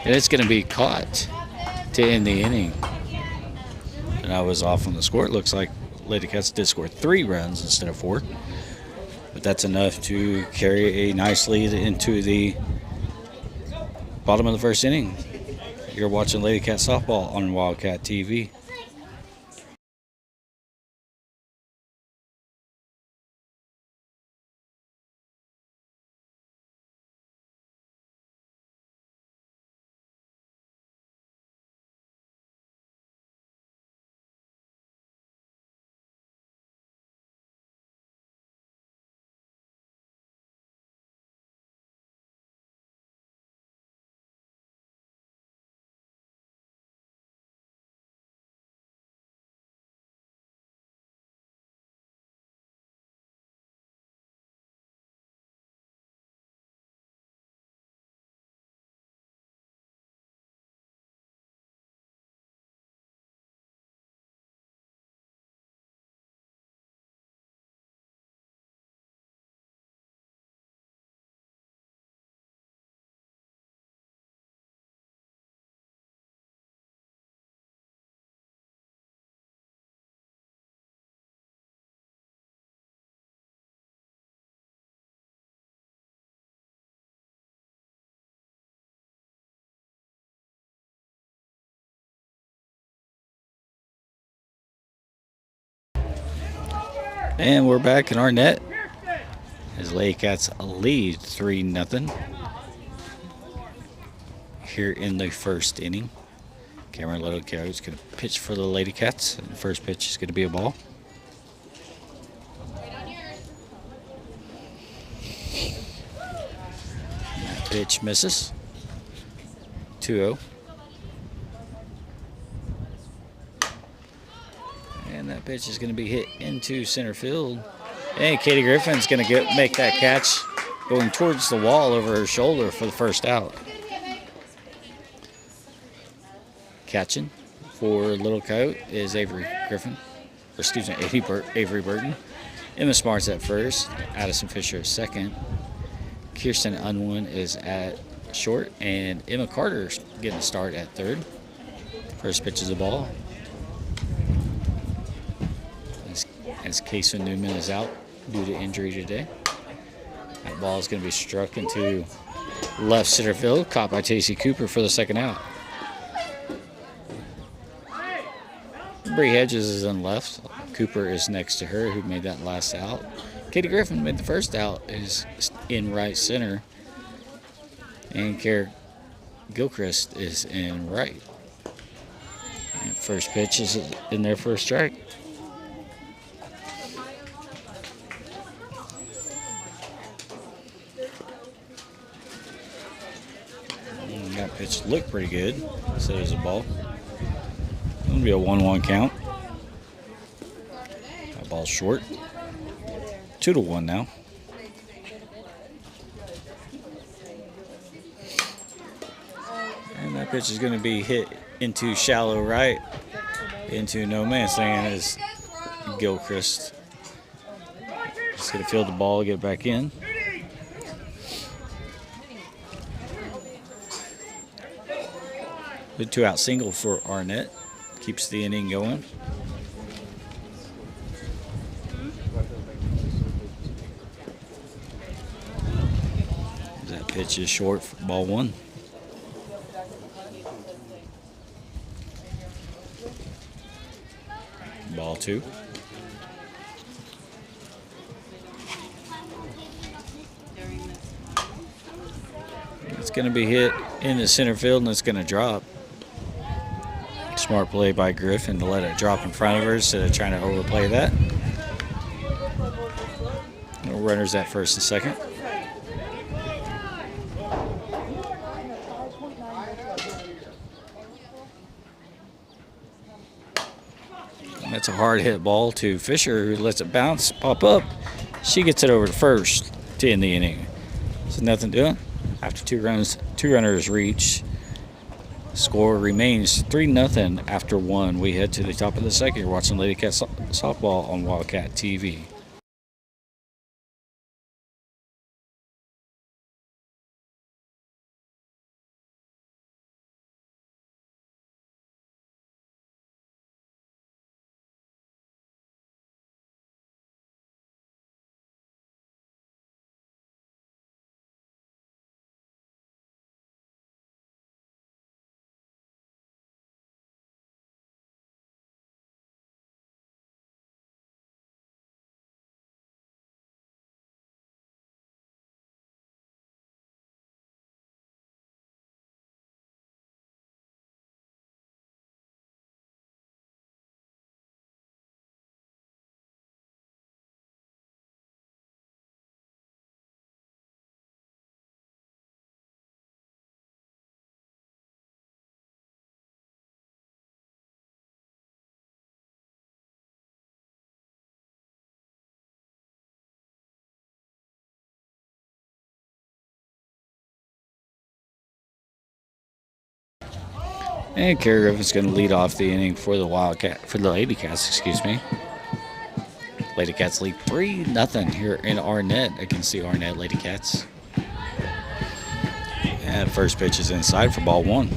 and it's going to be caught to end the inning. And I was off on the score. It looks like Lady Cats did score 3 runs instead of 4. But that's enough to carry a nice lead into the bottom of the first inning. You're watching Lady Cat Softball on Wildcat TV. And we're back in Arnett as Lady Cats lead 3-0 here in the first inning. Cameron Little Coyote's going to pitch for the Lady Cats. And the first pitch is going to be a ball. That pitch misses. 2-0. And that pitch is going to be hit into center field. And Katie Griffin's going to make that catch going towards the wall over her shoulder for the first out. Catching for Little Coyote is Avery Griffin. Or excuse me, Avery Burton. Emma Smart's at first. Addison Fisher at second. Kirsten Unwin is at short. And Emma Carter's getting a start at third. First pitch is a ball. As Kaysen Newman is out due to injury today. That ball is going to be struck into left center field, caught by Tacey Cooper for the second out. Bree Hedges is in left. Cooper is next to her, who made that last out. Katie Griffin made the first out, is in right center. And Kara Gilchrist is in right. And first pitch is in there for a strike. That pitch looked pretty good. So there's a ball. It'll be a 1-1 count. That ball's short. 2-1 now. And that pitch is going to be hit into shallow right, into no man's land as Gilchrist. Just going to field the ball, get it back in. The 2-out single for Arnett. Keeps the inning going. That pitch is short for ball 1. Ball 2. It's going to be hit in the center field and it's going to drop. Smart play by Griffin to let it drop in front of her instead of trying to overplay that. No runners at first and second. And that's a hard hit ball to Fisher, who lets it bounce, pop up. She gets it over to first to end the inning. So nothing doing. After 2 runners reach. Score remains 3-0 after 1. We head to the top of the second. You're watching Lady Cat softball on Wildcat TV. And Kerry Griffin's going to lead off the inning for the Lady Cats, excuse me. Lady Cats lead 3-0 here in Arnett against the Arnett Lady Cats. And first pitch is inside for ball 1.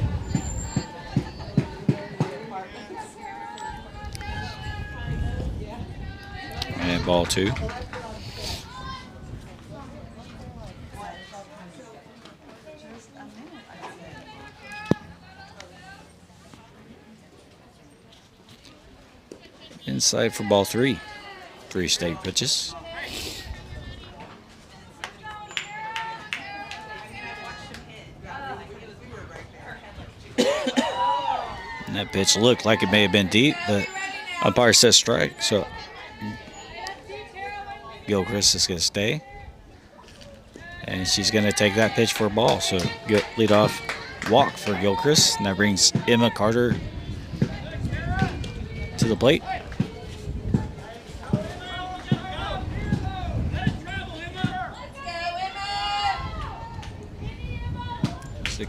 And ball 2. Inside for ball 3. 3 straight pitches. And that pitch looked like it may have been deep, but umpire says strike. So Gilchrist is going to stay. And she's going to take that pitch for a ball. So lead off walk for Gilchrist. And that brings Emma Carter to the plate.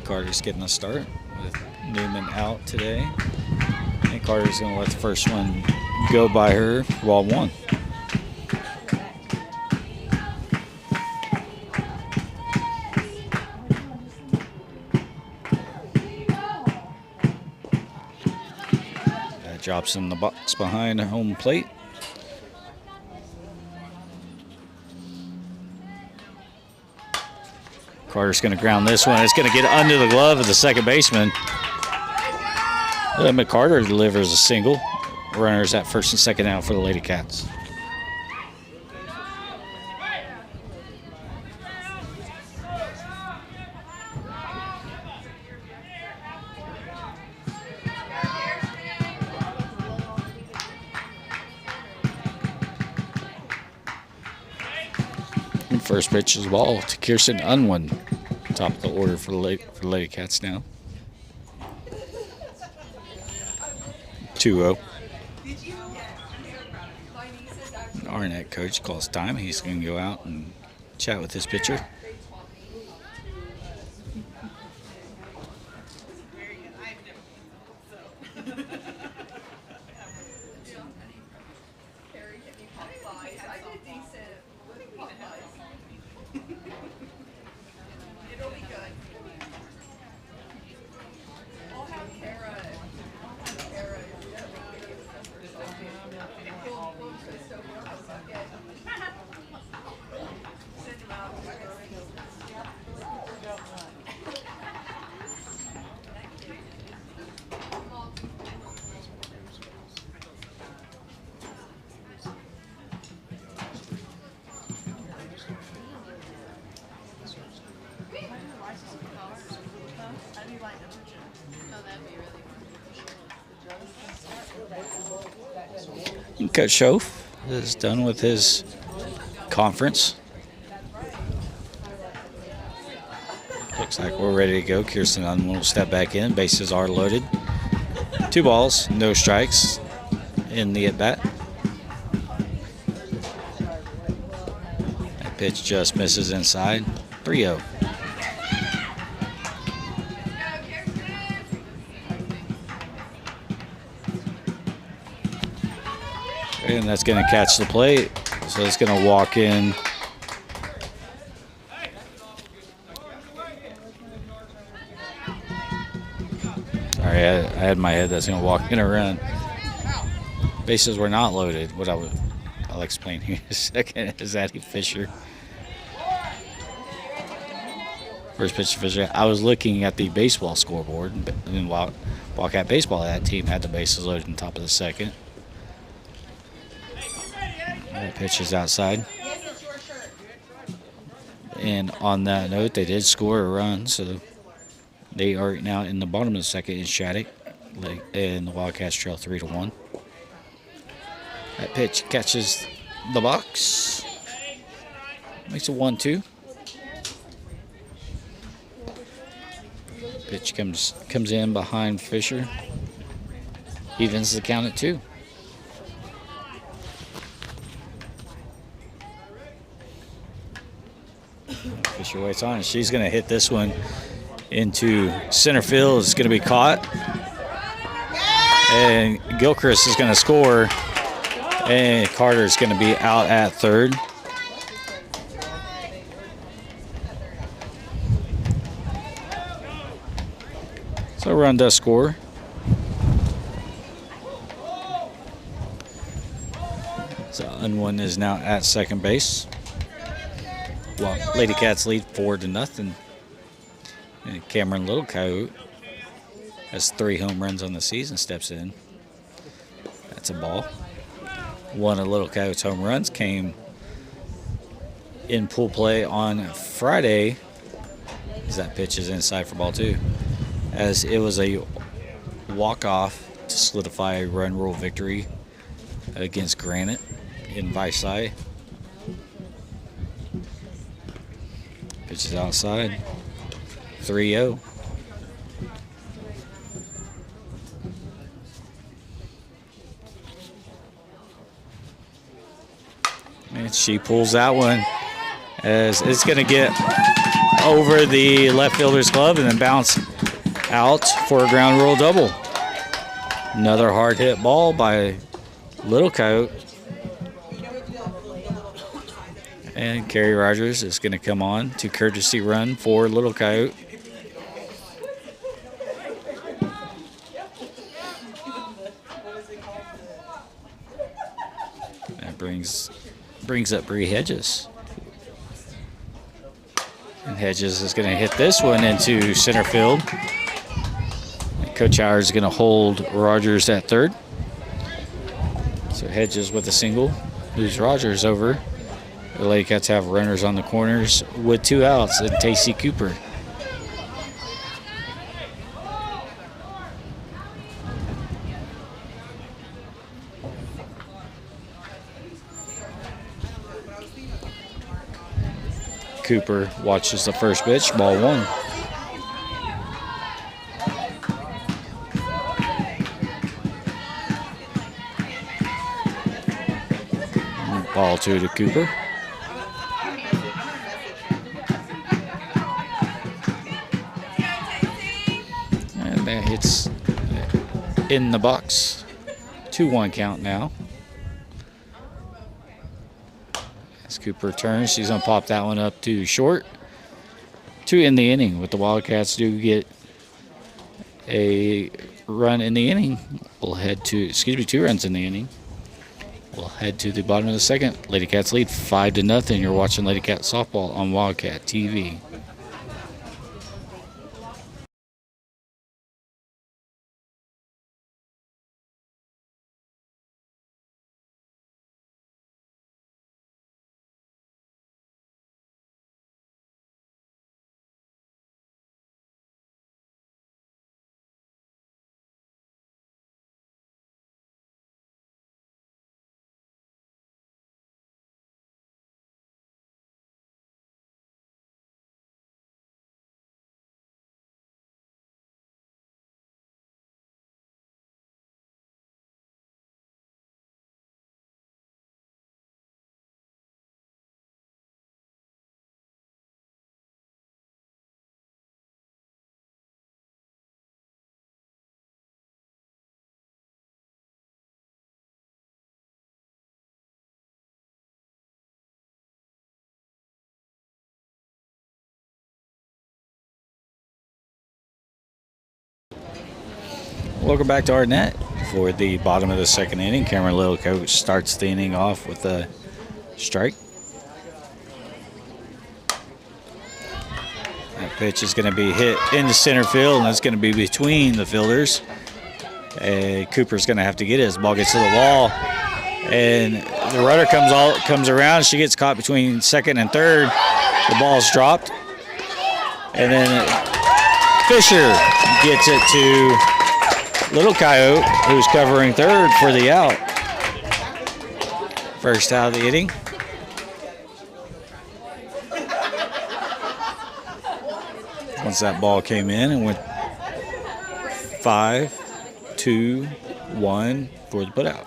Carter's getting a start with Newman out today. And Carter's going to let the first one go by her for ball 1. That drops in the box behind home plate. Carter's going to ground this one. It's going to get under the glove of the second baseman. McCarter delivers a single. Runners at first and second out for the Lady Cats. And first pitch is ball to Kirsten Unwin. Top of the order for the Lady Cats now. 2-0. Arnett coach calls time. He's going to go out and chat with his pitcher. Coach Schoaf is done with his conference. Looks like we're ready to go. Kirsten Unwin will step back in. Bases are loaded. 2 balls, no strikes in the at-bat. That pitch just misses inside. 3-0. And that's going to catch the plate. So it's going to walk in. Sorry, I had in my head that's going to walk in a run. Bases were not loaded. What I'll explain here in a second is Addie Fisher. First pitch to Fisher. I was looking at the baseball scoreboard, and Wildcat baseball, that team had the bases loaded on top of the second. That pitch is outside. And on that note, they did score a run, so they are now in the bottom of the second in Shattuck, and the Wildcats trail 3-1. That pitch catches the box. Makes it 1-2. Pitch comes in behind Fisher. Evens the count at 2. Fisher waits on. She's going to hit this one into center field. It's going to be caught. And Gilchrist is going to score. And Carter is going to be out at third. So run does score. So Unwin is now at second base. Well, Lady Cats lead 4-0. And Cameron Little Coyote has 3 home runs on the season, steps in. That's a ball. One of Little Coyote's home runs came in pool play on Friday, as that pitch is inside for ball 2. As it was a walk-off to solidify a run rule victory against Granite in Visay. Pitch is outside. 3-0. And she pulls that one as it's going to get over the left fielder's glove and then bounce out for a ground rule double. Another hard hit ball by Little Coyote. And Carrie Rogers is going to come on to courtesy run for Little Coyote. That brings up Bree Hedges. And Hedges is going to hit this one into center field. And Coach Howard is going to hold Rogers at third. So Hedges with a single moves Rogers over. The Lady Cats have runners on the corners with 2 outs and Tacey Cooper. Cooper watches the first pitch, ball 1. Ball 2 to Cooper. And that hits in the box. 2-1 count now. As Cooper turns, she's going to pop that one up to short. 2 in the inning. With the Wildcats do get a run in the inning, we'll head to, 2 runs in the inning. We'll head to the bottom of the second. Lady Cats lead 5-0. You're watching Lady Cat softball on Wildcat TV. Welcome back to Arnett for the bottom of the second inning. Cameron Littlecoach starts the inning off with a strike. That pitch is going to be hit into center field, and it's going to be between the fielders. Cooper's going to have to get it as the ball gets to the wall. And the runner comes around. She gets caught between second and third. The ball's dropped. And then Fisher gets it to Little Coyote, who's covering third for the out. First out of the inning. Once that ball came in and went 5, 2, 1 for the putout.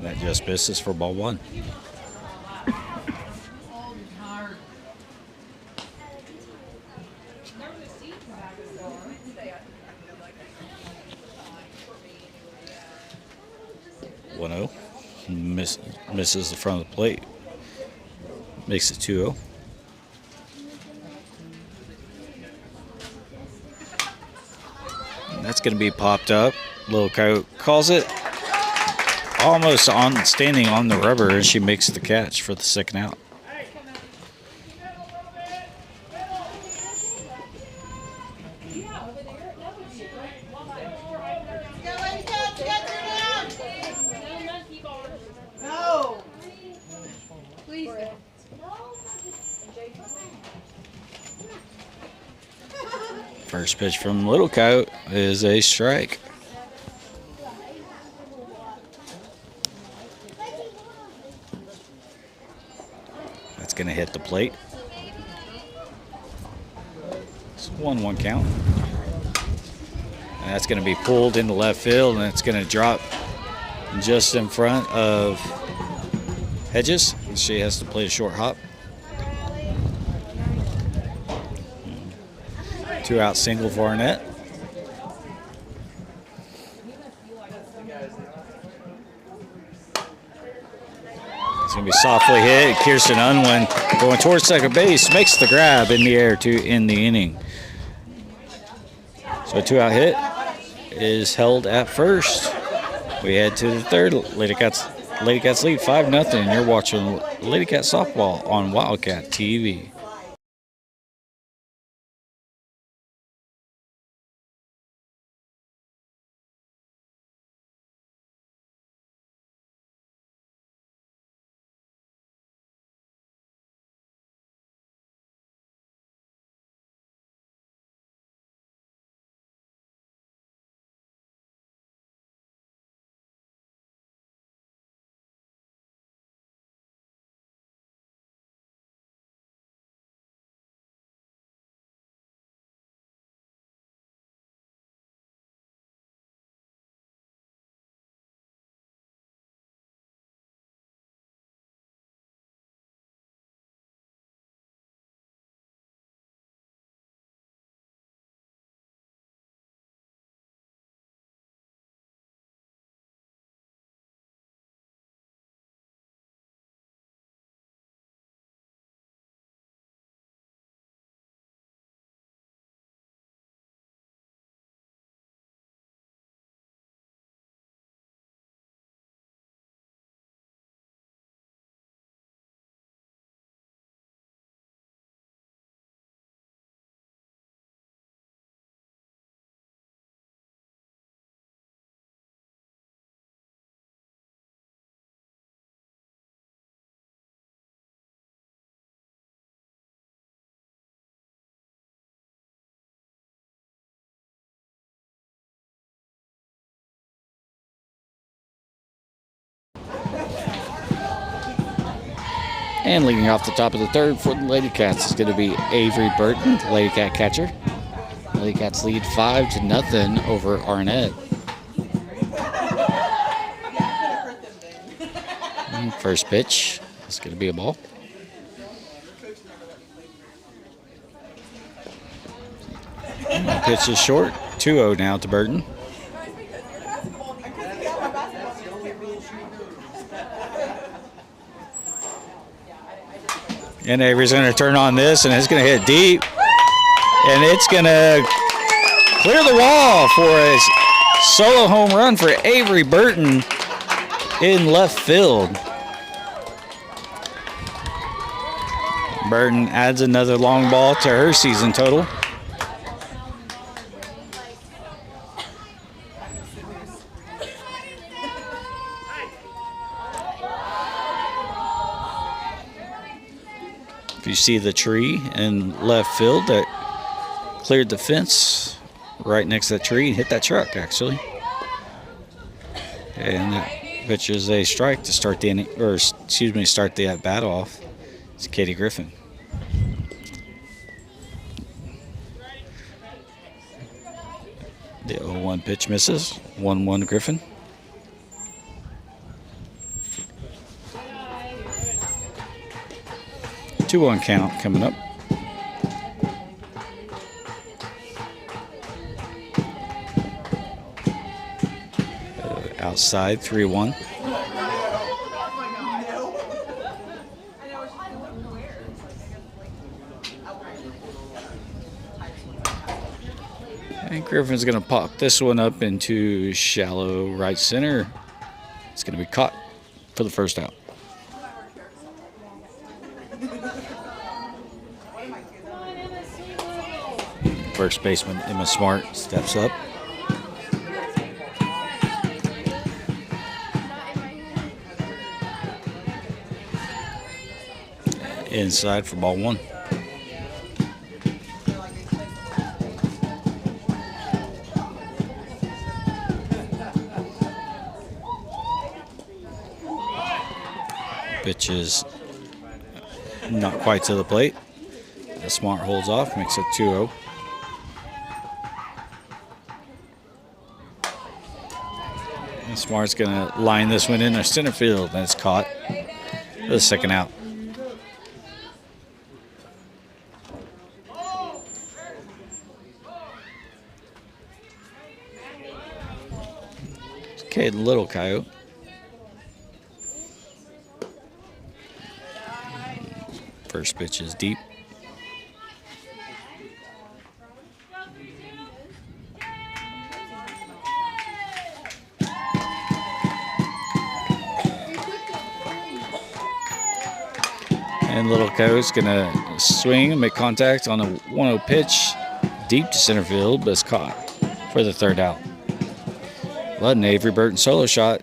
That just misses for ball 1. Misses the front of the plate. Makes it 2-0. That's going to be popped up. Little Coyote calls it almost standing on the rubber, and she makes the catch for the second out. First pitch from Little Coyote is a strike. That's going to hit the plate. It's 1-1 count. And that's going to be pulled into left field, and it's going to drop just in front of Hedges. She has to play a short hop. 2-out single for Arnett. It's going to be softly hit. Kirsten Unwin going towards second base makes the grab in the air to end the inning. So a 2-out hit is held at first. We head to the third. Lady Cats lead 5-0. You're watching Lady Cat softball on Wildcat TV. And leading off the top of the third for the Lady Cats is going to be Avery Burton, Lady Cat catcher. Lady Cats lead 5-0 over Arnett. And first pitch is going to be a ball. And pitch is short. 2-0 now to Burton. And Avery's going to turn on this, and it's going to hit deep. And it's going to clear the wall for a solo home run for Avery Burton in left field. Burton adds another long ball to her season total. If you see the tree in left field that cleared the fence right next to that tree and hit that truck, actually. And that pitch is a strike to start the inning, or excuse me, start the at bat off. It's Katie Griffin. The 0-1 pitch misses. 1-1 Griffin. Two on count coming up. Outside 3-1. And Griffin's going to pop this one up into shallow right center. It's going to be caught for the first out. First baseman Emma Smart steps up. Inside for ball one. Pitch is not quite to the plate. Smart holds off, makes it 2-0. Smart's going to line this one in our center field, and it's caught for the second out. Okay, Little Coyote. First pitch is deep. And Little Coyote's going to swing and make contact on a 1-0 pitch deep to center field, but it's caught for the third out. An Avery Burton solo shot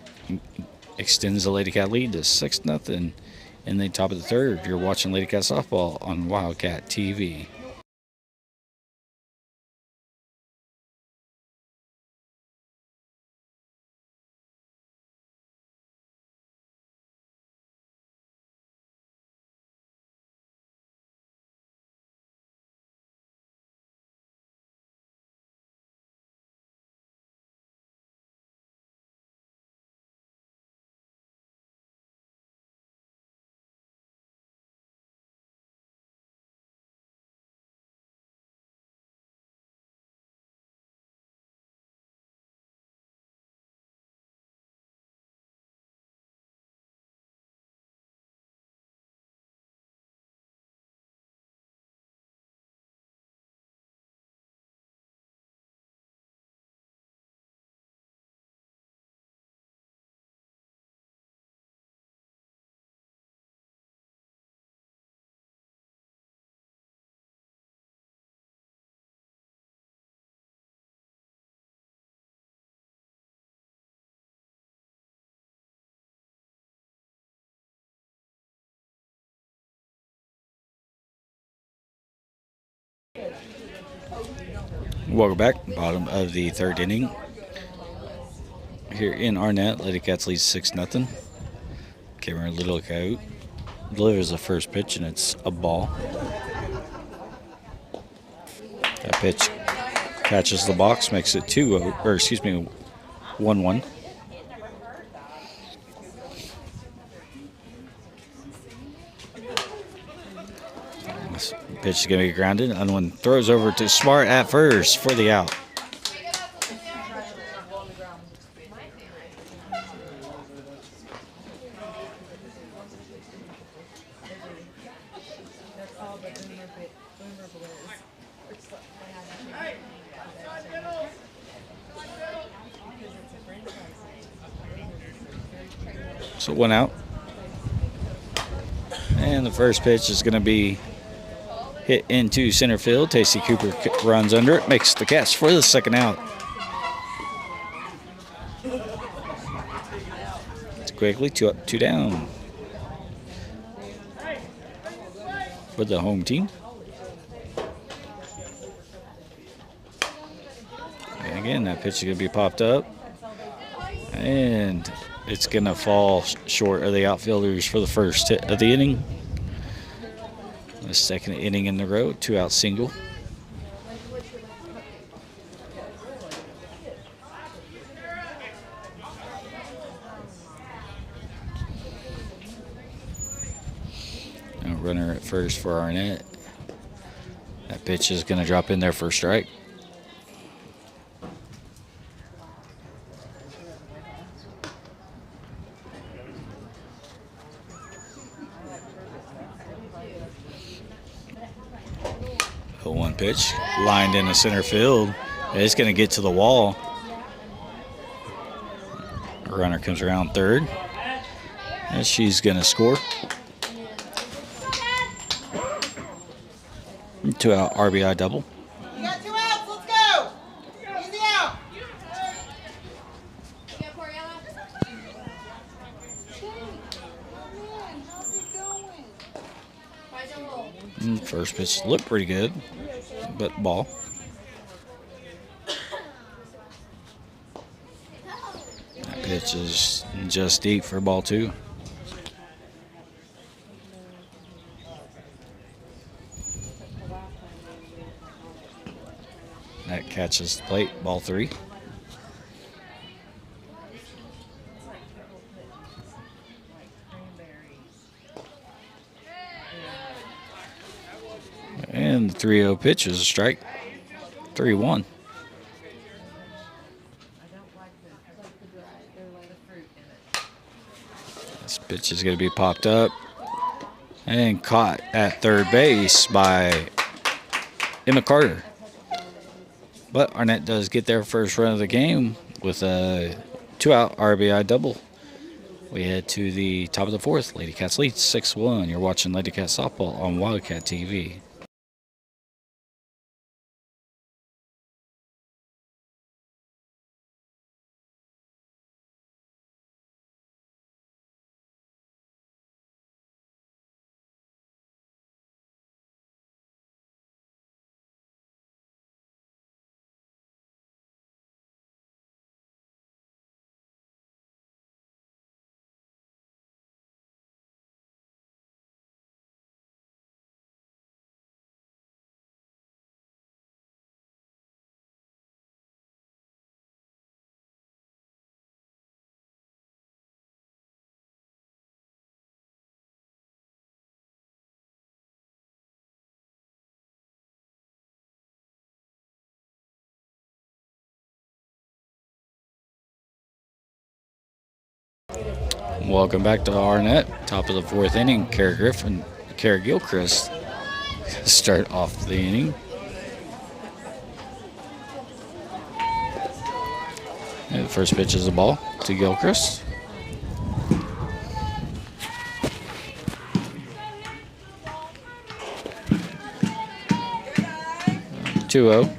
extends the Lady Cat lead to 6-0 in the top of the third. You're watching Lady Cat softball on Wildcat TV. Welcome back. Bottom of the third inning. Here in Arnett, Lady Cats lead 6-0. Cameron Little Coyote delivers the first pitch, and it's a ball. That pitch catches the box, makes it 2-0, or excuse me, 1-1. This pitch is going to be grounded. Unwin throws over to Smart at first for the out. So 1 out. And the first pitch is going to be hit into center field. Tacey Cooper runs under it, makes the catch for the second out. It's quickly 2 up, 2 down for the home team. And again, that pitch is going to be popped up. And it's going to fall short of the outfielders for the first hit of the inning. The second inning in the row, 2-out single. A runner at first for Arnett. That pitch is going to drop in there for a strike. The 1 pitch lined into center field. It's going to get to the wall. The runner comes around third, and she's going to score. 2-out RBI double. You got 2 outs, let's go! Easy out! First pitch looked pretty good, but ball. That pitch is just deep for ball 2. That catches the plate, ball 3. And the 3-0 pitch is a strike. 3-1. This pitch is going to be popped up and caught at third base by Emma Carter. But Arnett does get their first run of the game with a 2-out RBI double. We head to the top of the 4th. Lady Cats lead 6-1. You're watching Lady Cat Softball on Wildcat TV. Welcome back to Arnett. Top of the 4th inning. Kara Gilchrist start off the inning. And the first pitch is a ball to Gilchrist. Two-0.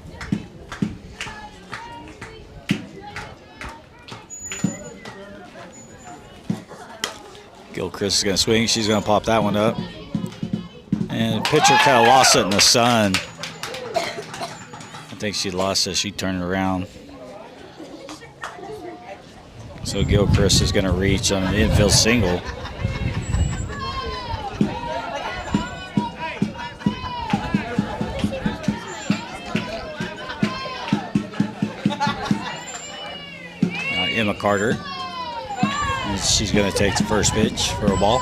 Gilchrist is going to swing. She's going to pop that one up. And the pitcher kind of lost it in the sun. I think she lost it. She turned it around. So Gilchrist is going to reach on an infield single. Emma Carter. And she's going to take the first pitch for a ball.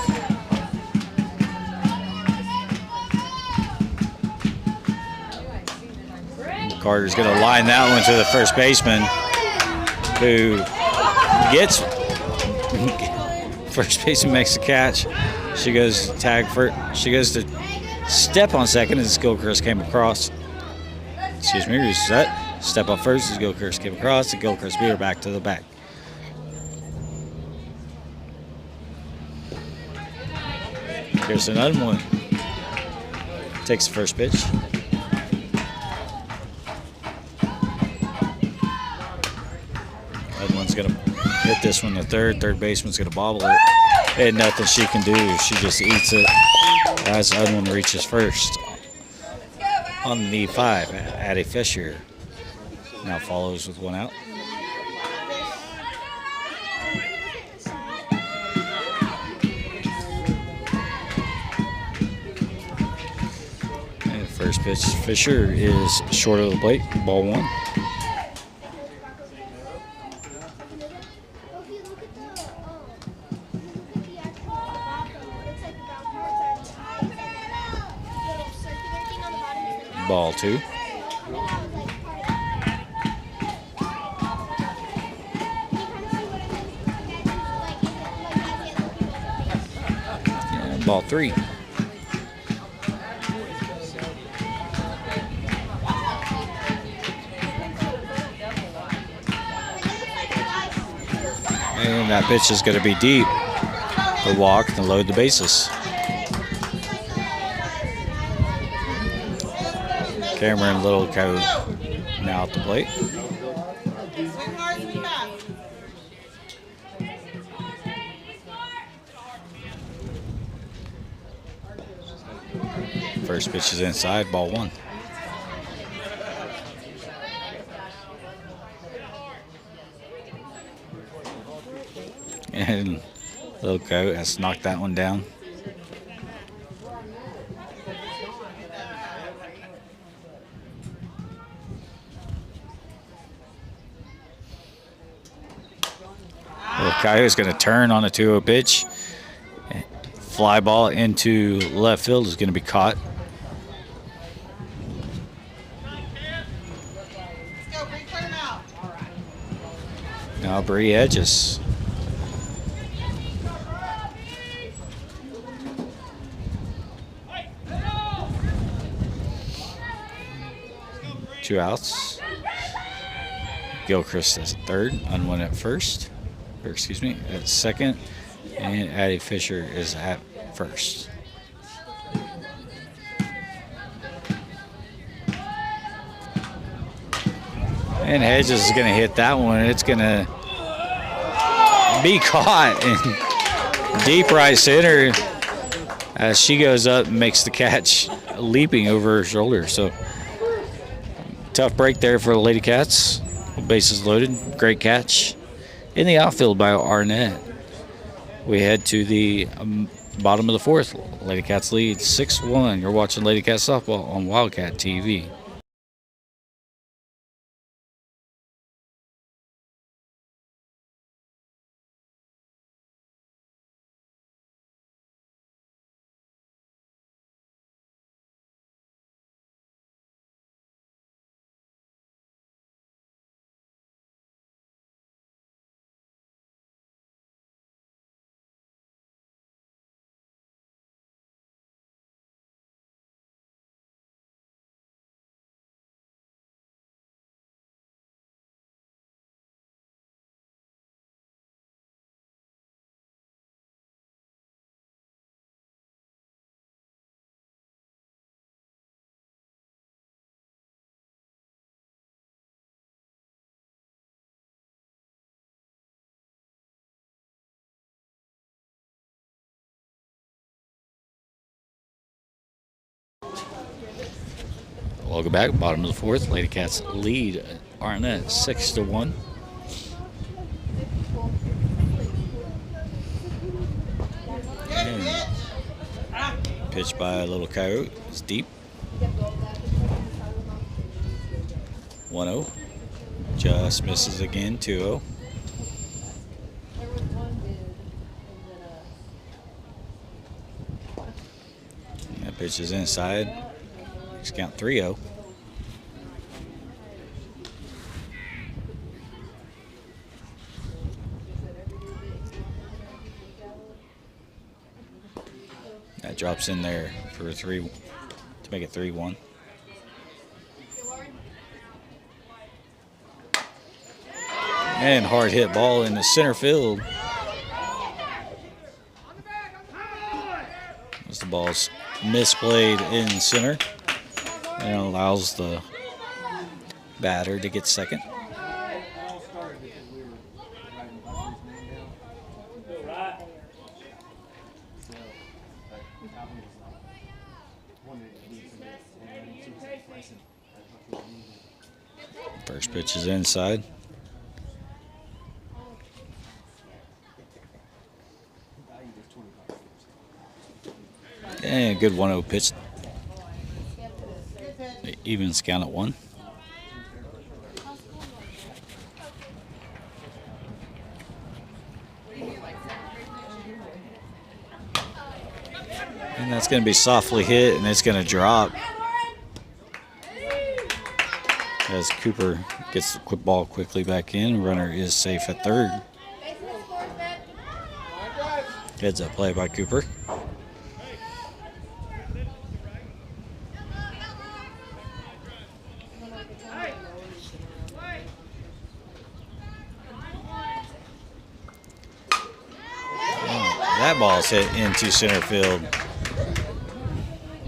Carter's going to line that one to the first baseman, who gets first baseman makes the catch. She goes to tag first. She goes to step on second as Gilchrist came across. Excuse me, reset. Step up first as Gilchrist came across. And Gilchrist beat her back to the back. Kirsten Unwin takes the first pitch. Unwin's going to hit this one to third. Third baseman's going to bobble it. And nothing she can do. She just eats it as Unwin reaches first. On the 5, Addie Fisher now follows with one out. And first pitch, Fisher is short of the plate, ball 1. Ball 2. And ball 3. And that pitch is going to be deep. The walk and load the bases. Cameron Littlecoat now at the plate. First pitch is inside, ball 1. And Littlecoat has knocked that one down. Coyote's going to turn on a 2-0 pitch. Fly ball into left field is going to be caught. Now Bree Hedges. Two outs. Gilchrist is third, Unwin at first. Or excuse me, at second, and Addie Fisher is at first. And Hedges is going to hit that one. It's going to be caught in deep right center as she goes up and makes the catch, leaping over her shoulder. So tough break there for the Lady Cats. Bases loaded, great catch. In the outfield by Arnett. We head to the bottom of the 4th. Lady Cats lead 6-1. You're watching Lady Cats softball on Wildcat TV. Welcome back. Bottom of the 4th. Lady Cats lead Arnett 6-1. And pitch by a Little Coyote. It's deep. 1-0. Just misses again. 2-0. That pitch is inside. Let's count 3-0. That drops in there for 3 to make it 3-1. And hard hit ball in the center field. As the ball's misplayed in center, and allows the batter to get second. First pitch is inside. And good 1-0 pitch. Evens count at 1. And that's going to be softly hit, and it's going to drop. As Cooper gets the quick ball quickly back in, runner is safe at third. Heads up play by Cooper. That ball's hit into center field.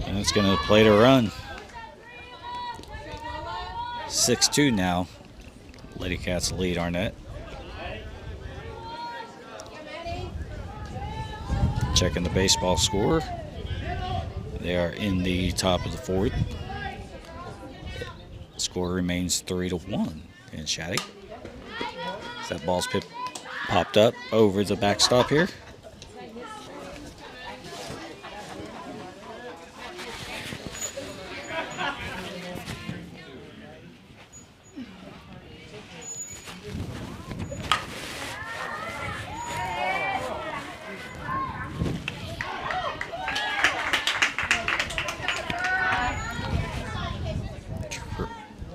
And it's going to play to run. 6-2 now. Lady Cats lead Arnett. Checking the baseball score. They are in the top of the fourth. The score remains 3-1 in Shaddy. That ball's popped up over the backstop here.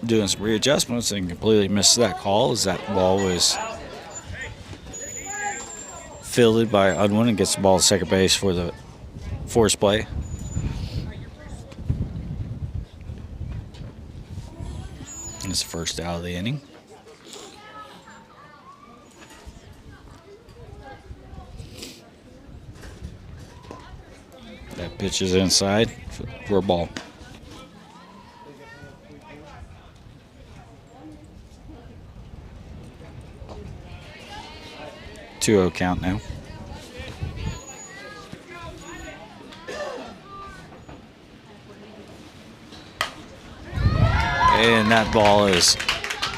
Doing some readjustments and completely missed that call as that ball was fielded by Unwin and gets the ball to second base for the force play. It's the first out of the inning. That pitch is inside for a ball. Two-0 count now. And that ball is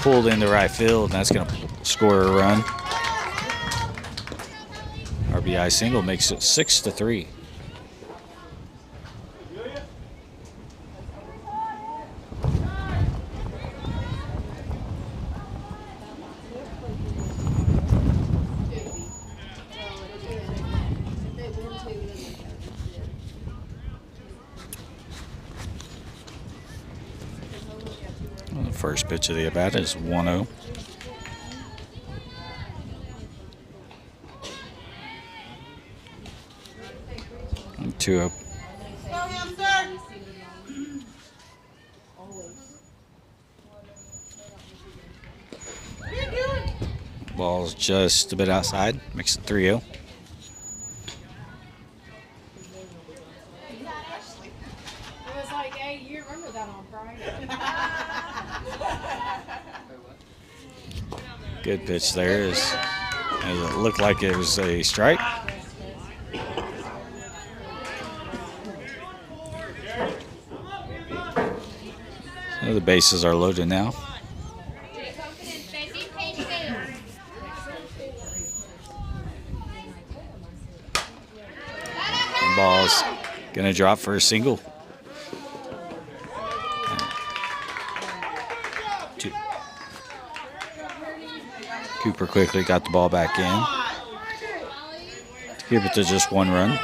pulled into right field, and that's going to score a run. RBI single makes it 6-3. The first pitch of the at-bat is 1-0. And 2-0. Ball's just a bit outside, makes it 3-0. Good pitch there. As it looked like it was a strike. So the bases are loaded now. And ball's gonna drop for a single. Cooper quickly got the ball back in to keep it to just one run.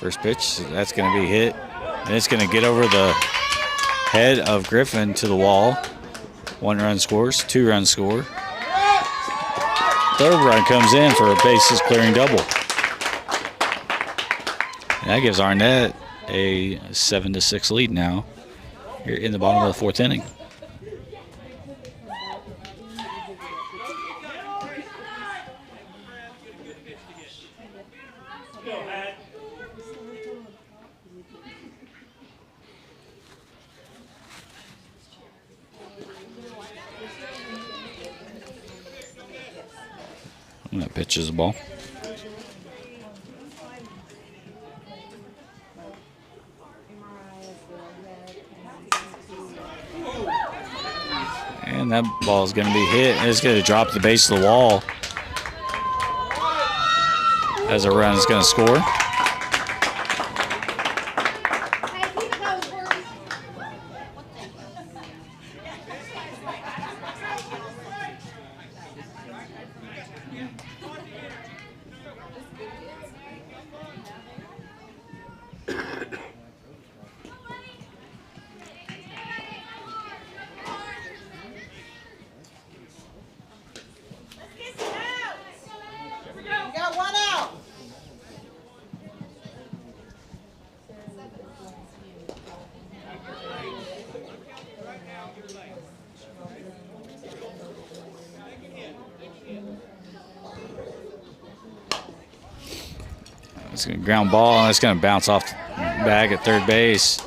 First pitch, that's going to be hit. And it's going to get over the head of Griffin to the wall. 1 run scores, 2 runs score. Third run comes in for a bases clearing double. And that gives Arnett a 7-6 lead now here in the bottom of the 4th inning. And that pitches the ball. And that ball is going to be hit. And it's going to drop the base of the wall as a run is going to score. You got 1 out. It's going to ground ball, and it's going to bounce off the bag at third base.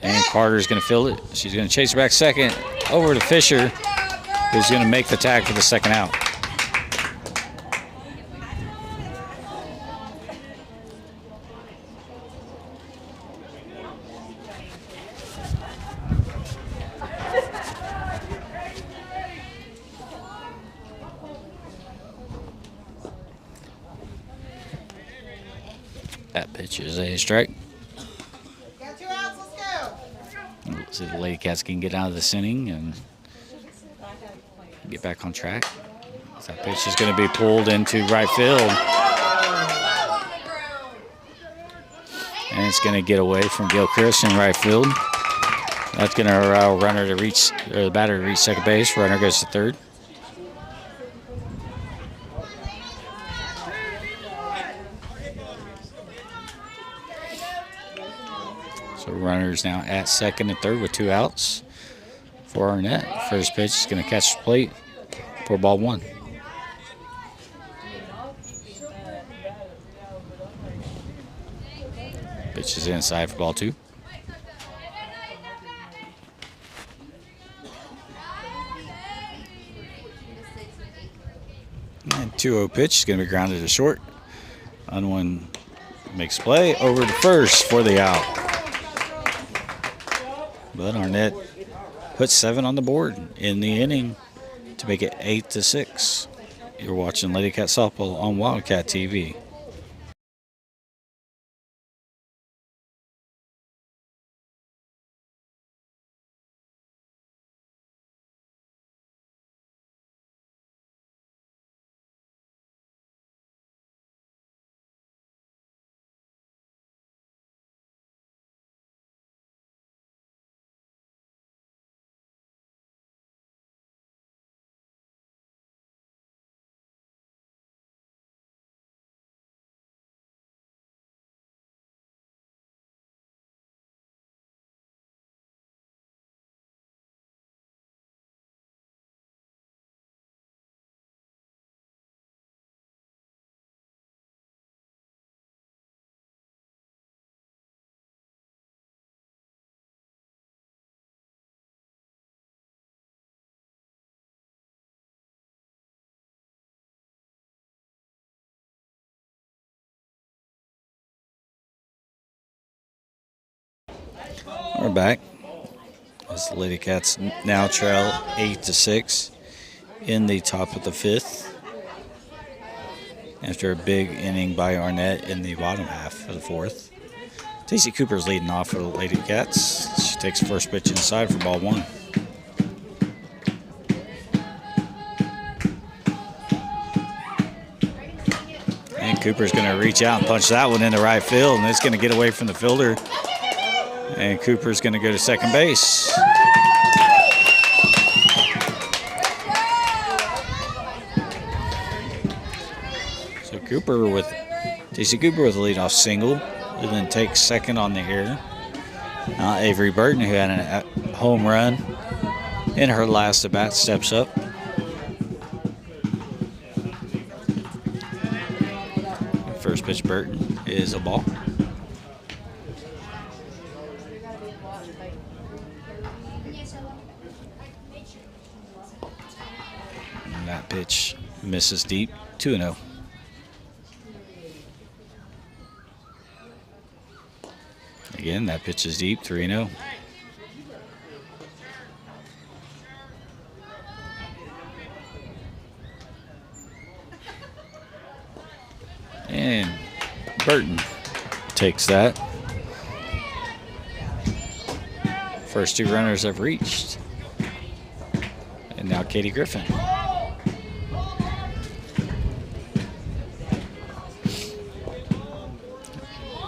And Carter's going to field it. She's going to chase her back second over to Fisher, who's going to make the tag for the second out. That pitch is a strike. Got 2 outs. Let's go. Let's see if the Lady Cats can get out of this inning and get back on track. So that pitch is going to be pulled into right field. And it's going to get away from Gilchrist in right field. That's going to allow runner to reach, or the batter to reach second base. Runner goes to third. So runners now at second and third with 2 outs for Arnett. First pitch is going to catch the plate for ball 1. Pitch is inside for ball 2. And 2-0 pitch is going to be grounded to short. Unwin makes play over to first for the out. But Arnett puts 7 on the board in the inning to make it 8-6. You're watching Lady Cat Softball on Wildcat TV. We're back. As the Lady Cats now trail 8-6 in the top of the 5th. After a big inning by Arnett in the bottom half of the 4th. Tacey Cooper's leading off for the Lady Cats. She takes first pitch inside for ball 1. And Cooper's going to reach out and punch that one into right field, and it's going to get away from the fielder. And Cooper's going to go to second base. So JC Cooper with a leadoff single, and then takes second on the air. Avery Burton, who had a home run in her last at bat, steps up. First pitch, Burton, is a ball. And that pitch misses deep, 2-0. Again, that pitch is deep, 3-0. And Burton takes that. First 2 runners have reached. And now Katie Griffin.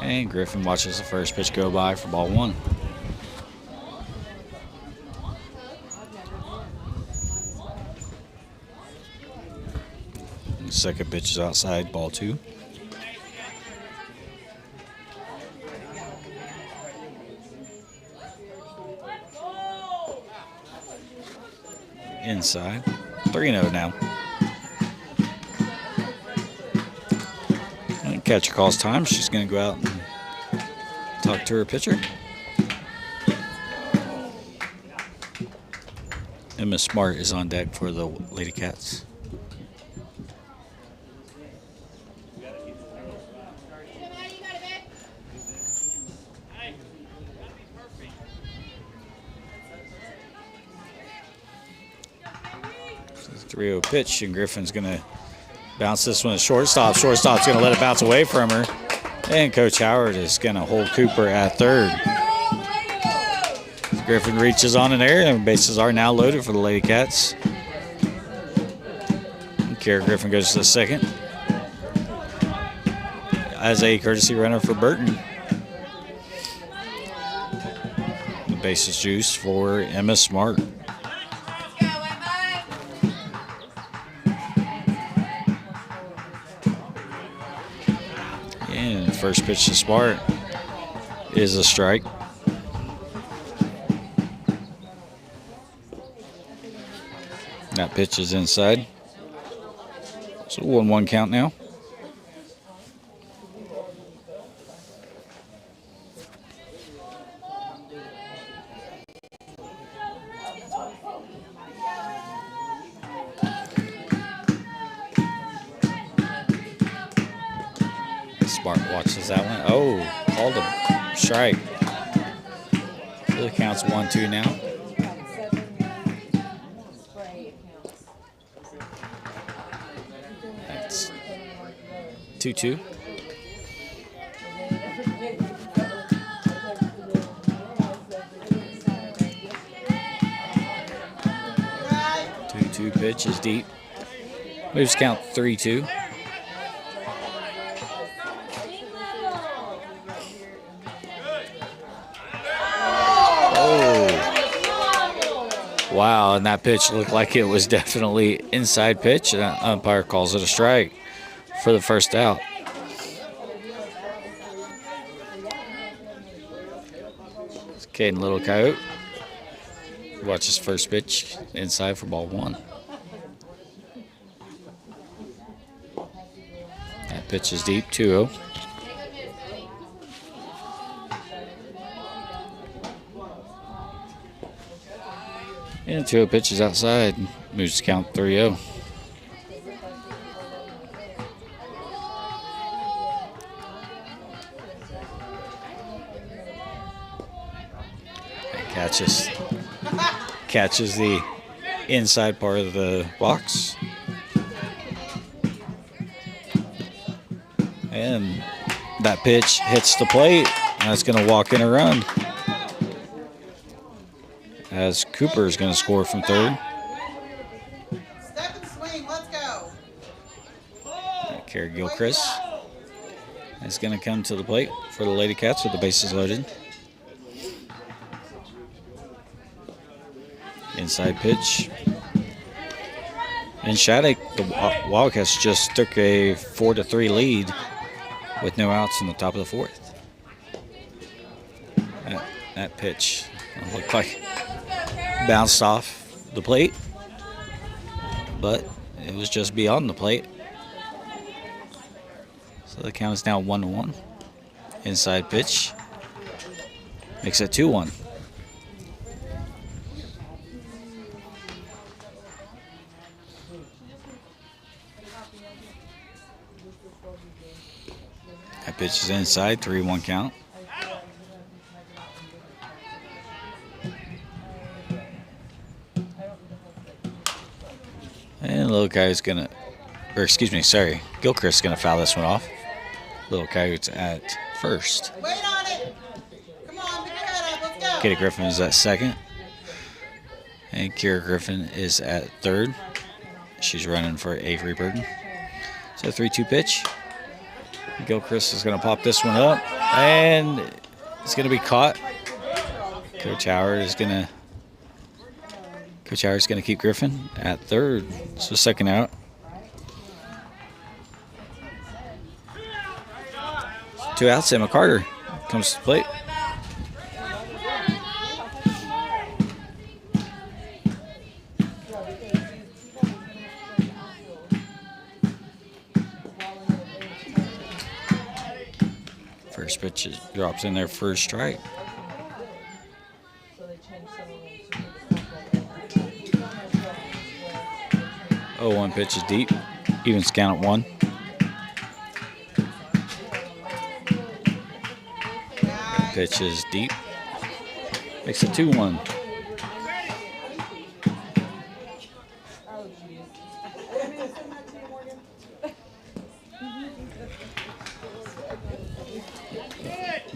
And Griffin watches the first pitch go by for ball 1. And the second pitch is outside, ball 2. Inside, 3-0 now. And catcher calls time. She's going to go out and talk to her pitcher. And Miss Smart is on deck for the Lady Cats. So 3-0 pitch, and Griffin's going to bounce this one to shortstop. Shortstop's going to let it bounce away from her. And Coach Howard is going to hold Cooper at third. Griffin reaches on an air, and bases are now loaded for the Lady Cats. And Kara Griffin goes to the second as a courtesy runner for Burton. The base is juiced for Emma Smart. And first pitch to Smart is a strike. That pitch is inside. So 1-1 count now. Smart watches that one. Oh, called a strike. So the count's 1-2 now. That's 2-2. Two pitch is deep. Moves count 3-2. Wow, and that pitch looked like it was definitely inside pitch. And the umpire calls it a strike for the first out. Caden Little Coyote watches first pitch inside for ball 1. That pitch is deep, 2-0. And 2-0 pitch is outside. Moves to count 3-0. Catches the inside part of the box. And that pitch hits the plate. And that's going to walk in a run, as Cooper is going to score from third. Step and swing, let's go. Kara Gilchrist is going to come to the plate for the Lady Cats with the bases loaded. Inside pitch. In Shattuck, the Wildcats just took a 4-3 lead with no outs in the top of the fourth. That pitch looked like bounced off the plate, but it was just beyond the plate. So the count is now 1-1. Inside pitch makes it 2-1. That pitch is inside, 3-1 count. And Little Coyote's gonna, Gilchrist's gonna foul this one off. Little Coyote's at first. Wait on it. Come on, pick your head up. Let's go. Katie Griffin is at second. And Kira Griffin is at third. She's running for Avery Burton. So 3-2 pitch. Gilchrist is going to pop this one up. And it's going to be caught. Coach Howard is going to keep Griffin at third. So second out. Two outs. Emma Carter comes to the plate. First pitch drops in there for a strike. Oh, one pitch is deep. Even count at 1. Pitch is deep. Makes it 2-1.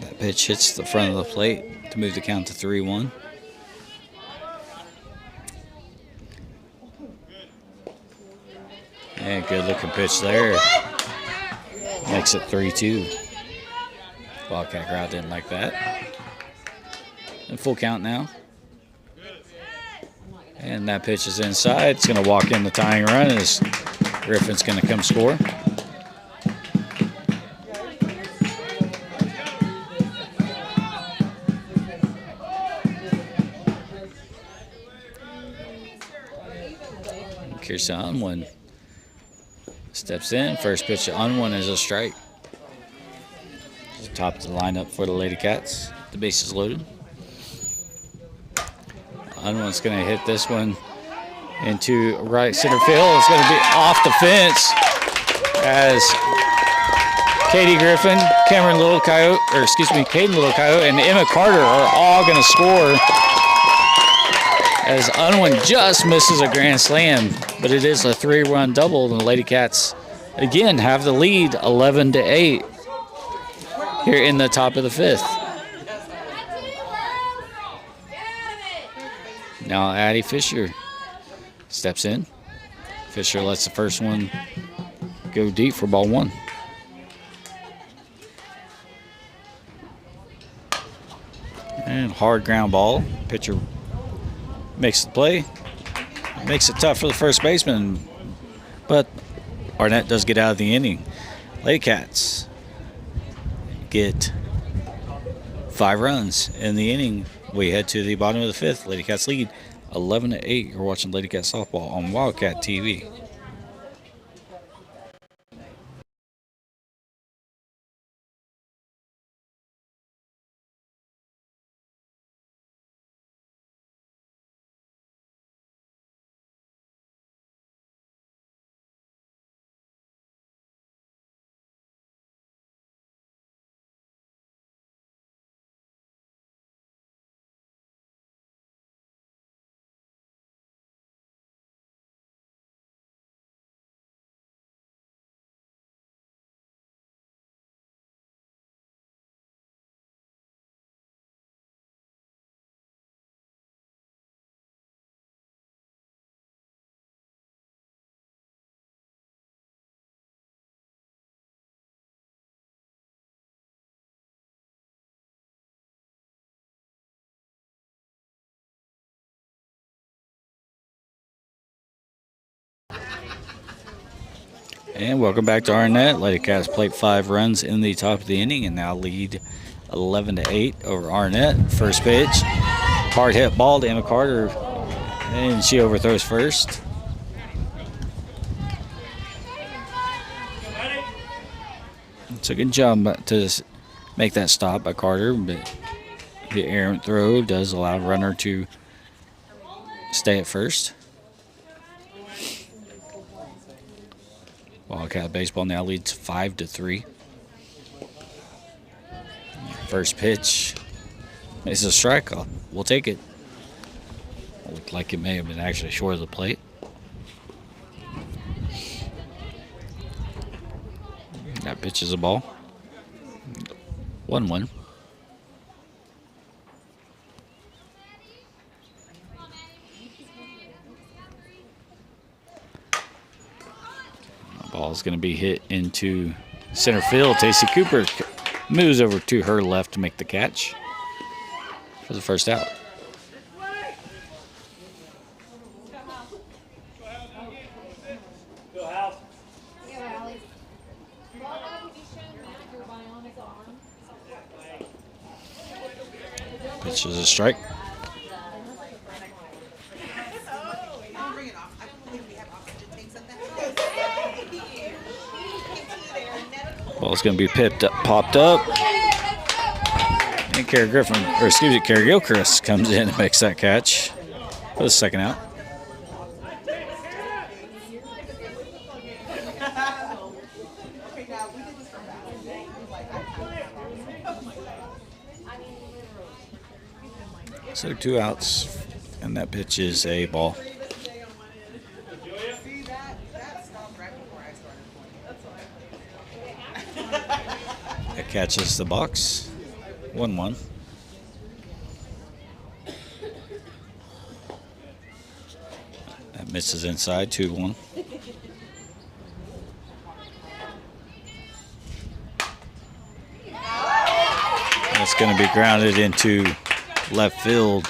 That pitch hits the front of the plate to move the count to 3-1. And good looking pitch there. Makes it 3-2. Wildcat crowd didn't like that. And full count now. And that pitch is inside. It's going to walk in the tying run as Griffin's going to come score. Kirsten Unwin steps in. First pitch to Unwin is a strike. Top of the lineup for the Lady Cats. The base is loaded. Unwin's going to hit this one into right center field. It's going to be off the fence as Katie Griffin, Caden Little Coyote, and Emma Carter are all going to score as Unwin just misses a grand slam, but it is a 3-run double, and the Lady Cats again have the lead 11-8 here in the top of the fifth. Now Addie Fisher steps in. Fisher lets the first one go deep for ball 1. And hard ground ball. Pitcher makes the play. Makes it tough for the first baseman, but Arnett does get out of the inning. Lady Cats get 5 runs in the inning. We head to the bottom of the fifth. Lady Cats lead 11-8. You're watching Lady Cat softball on Wildcat TV. And welcome back to Arnett. Lady Cats played 5 runs in the top of the inning and now lead 11-8 over Arnett. First pitch, hard hit ball to Emma Carter, and she overthrows first. It's a good job to make that stop by Carter, but the errant throw does allow the runner to stay at first. Wildcat baseball now leads 5-3. First pitch is a strikeout. We'll take it. Looked like it may have been actually short of the plate. That pitch is a ball. 1-1. The ball is going to be hit into center field. Tacey Cooper moves over to her left to make the catch for the first out. Pitch is a strike. Ball's going to be popped up. And Carrie Gilchrist comes in and makes that catch for the second out. So 2 outs, and that pitch is a ball. That catches the box. 1-1. That misses inside. 2-1. That's going to be grounded into left field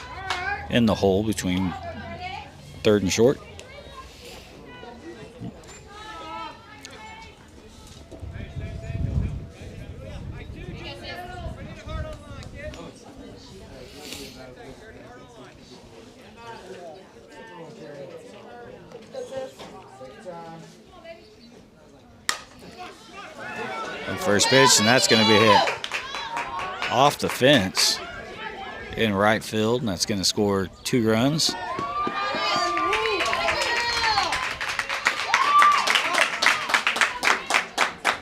in the hole between third and short. And first pitch, and that's going to be hit off the fence in right field, and that's going to score 2 runs.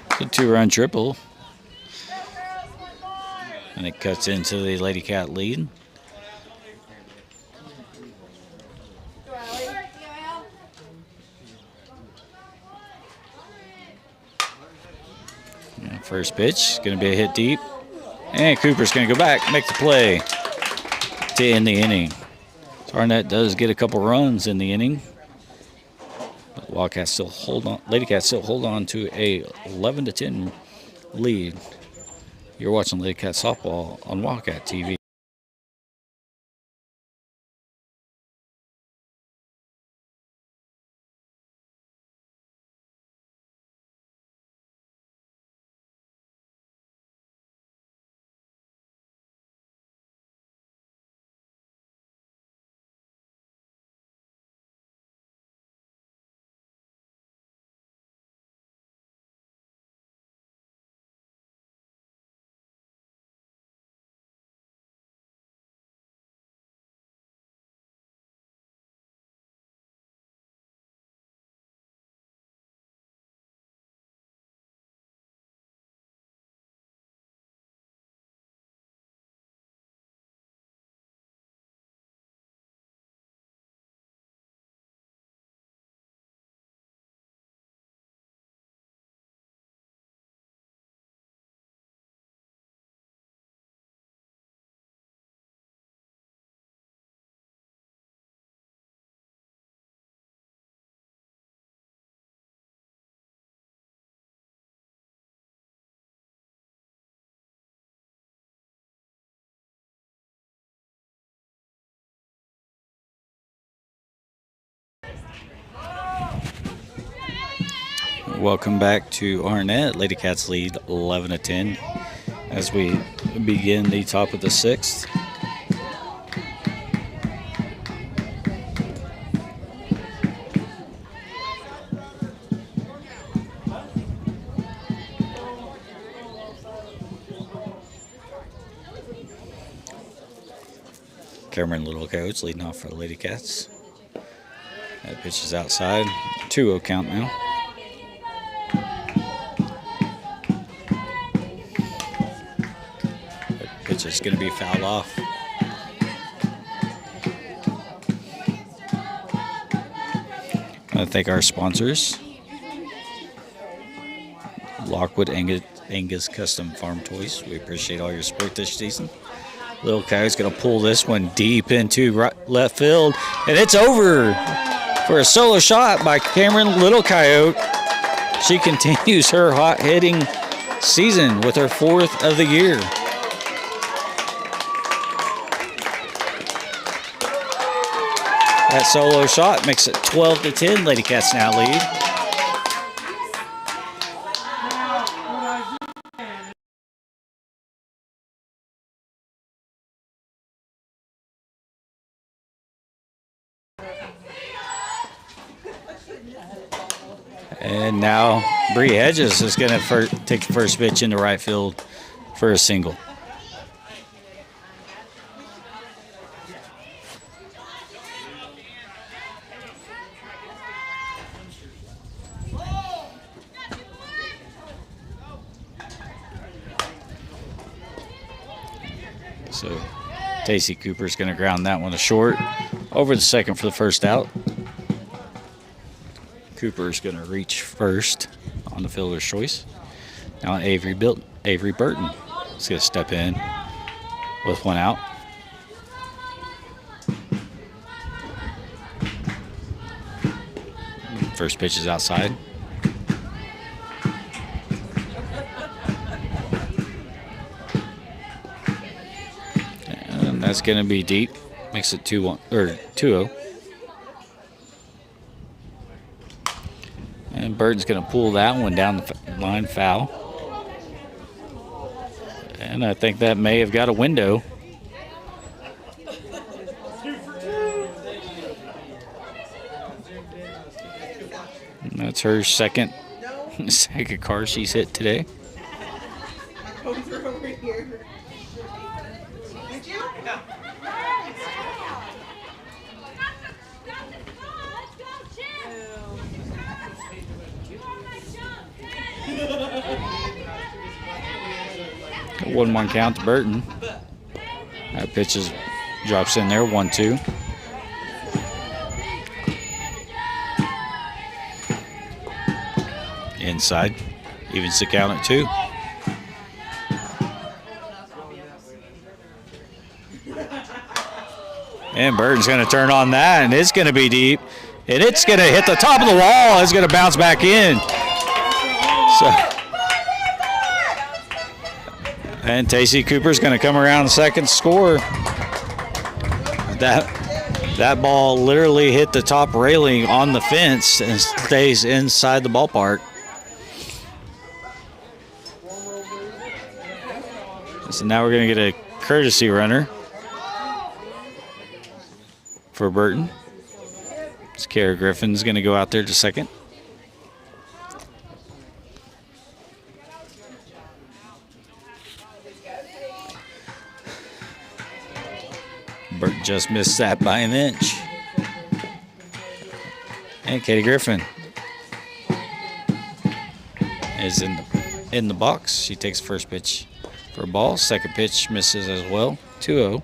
It's a 2-run triple, and it cuts into the Lady Cat lead. And first pitch, going to be a hit deep, and Cooper's going to go back, make the play to end the inning. So Arnett does get a couple runs in the inning, but Wildcats still hold on. Lady Cats still hold on to a 11-10 lead. You're watching Lady Cat softball on Wildcat TV. Welcome back to Arnett. Lady Cats lead 11-10 as we begin the top of the 6th. Cameron Little Coyotes leading off for the Lady Cats. That pitch is outside. 2-0 count now. That pitch is going to be fouled off. I want to thank our sponsors. Lockwood Angus Custom Farm Toys. We appreciate all your support this season. Little Coyote's going to pull this one deep into left field, and it's over for a solo shot by Cameron Little Coyote. She continues her hot hitting season with her 4th of the year. That solo shot makes it 12-10. Lady Cats now lead. And now Bree Hedges is going to take the first pitch into right field for a single. So Tacey Cooper's going to ground that one to short. Over the second for the first out. Cooper's going to reach first on the fielder's choice. Now Avery Burton is going to step in with one out. First pitch is outside. And that's going to be deep. Makes it 2-1 or 2-0. And Burton's going to pull that one down the line, foul. And I think that may have got a window. And that's her second car she's hit today. A 1-1 count to Burton. That pitch drops in there, 1-2. Inside, evens the count at 2. And Burton's going to turn on that, and it's going to be deep. And it's going to hit the top of the wall. It's going to bounce back in. And Tacey Cooper's going to come around second, score. That ball literally hit the top railing on the fence and stays inside the ballpark. So now we're going to get a courtesy runner for Burton. Kara Griffin's going to go out there to second. Burton just missed that by an inch. And Katie Griffin is in the box. She takes the first pitch for a ball. Second pitch misses as well. 2-0.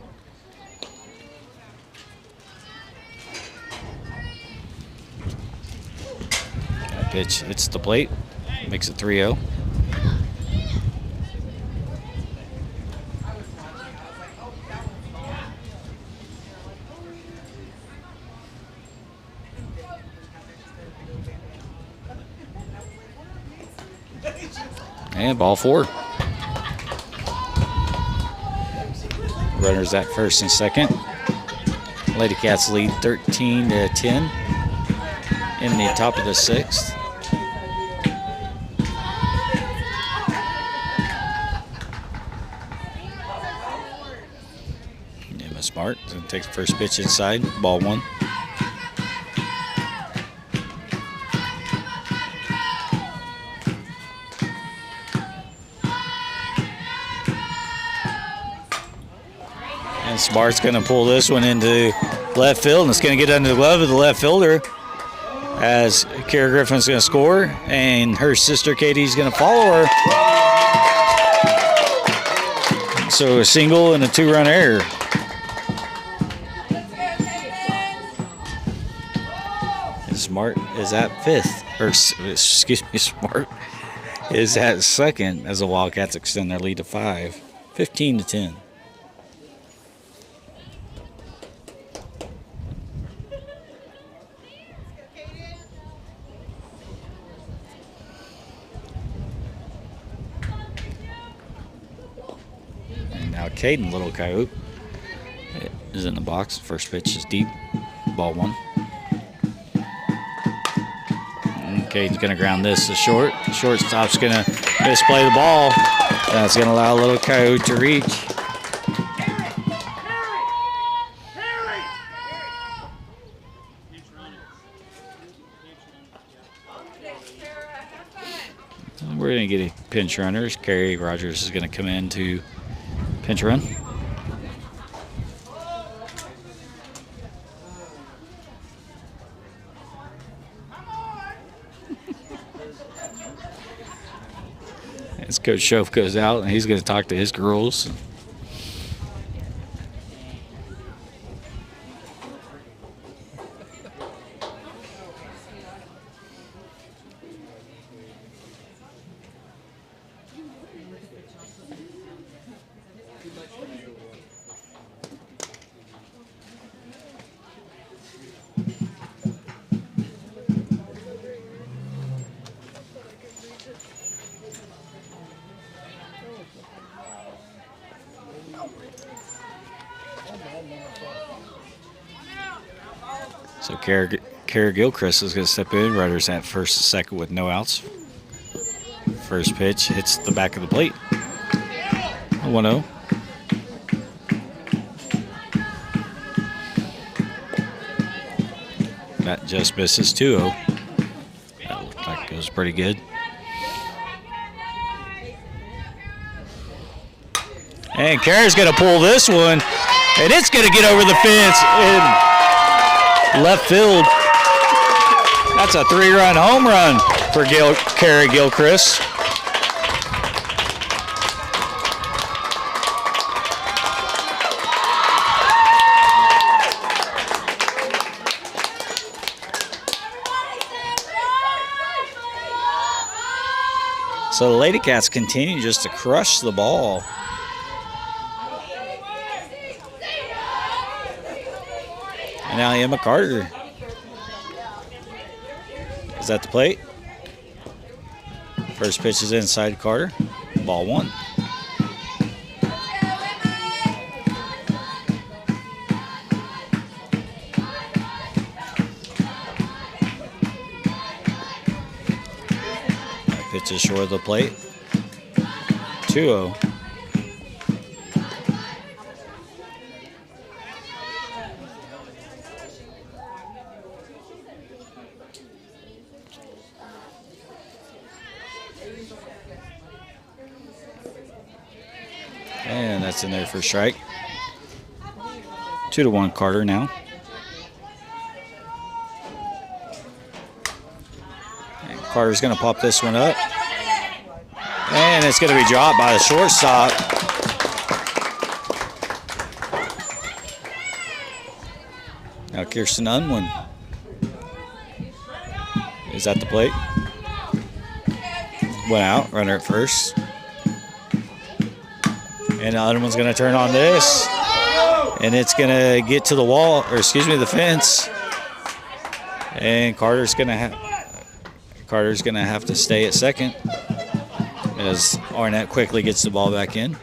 That pitch hits the plate. Makes it 3-0. And ball four. Runners at first and second. Lady Cats lead 13-10 in the top of the sixth. Takes the first pitch inside, ball 1. And Smart's going to pull this one into left field, and it's going to get under the glove of the left fielder as Kara Griffin's going to score, and her sister Katie's going to follow her. So a single and a 2-run error. Smart is at 5th, or excuse me, Smart is at 2nd as the Wildcats extend their lead to 5, 15-10. And now Caden Little Coyote is in the box. First pitch is deep, ball 1. Caden's going to ground this to short. Shortstop's going to misplay the ball. That's going to allow Little Coyote to reach. We're going to get a pinch runner. Carrie Rogers is going to come in to pinch run. As Coach Schoaf goes out, and he's going to talk to his girls. So Kara Gilchrist is going to step in. Runners at first and second with no outs. First pitch hits the back of the plate. 1-0. That just misses 2-0. That looked like it was pretty good. And Kara's going to pull this one, and it's going to get over the fence in left field. That's a 3-run home run for Kara Gilchrist. So the Lady Cats continue just to crush the ball. And now Emma Carter is at the plate. First pitch is inside Carter. Ball 1. That pitch is short of the plate. 2-0. And that's in there for a strike. 2-1 Carter now. And Carter's going to pop this one up. And it's going to be dropped by the shortstop. Now Kirsten Unwin is at the plate. Went out, runner at first. And the other one's going to turn on this. And it's going to get to the wall, or excuse me, the fence. And Carter's going to have to stay at second as Arnett quickly gets the ball back in.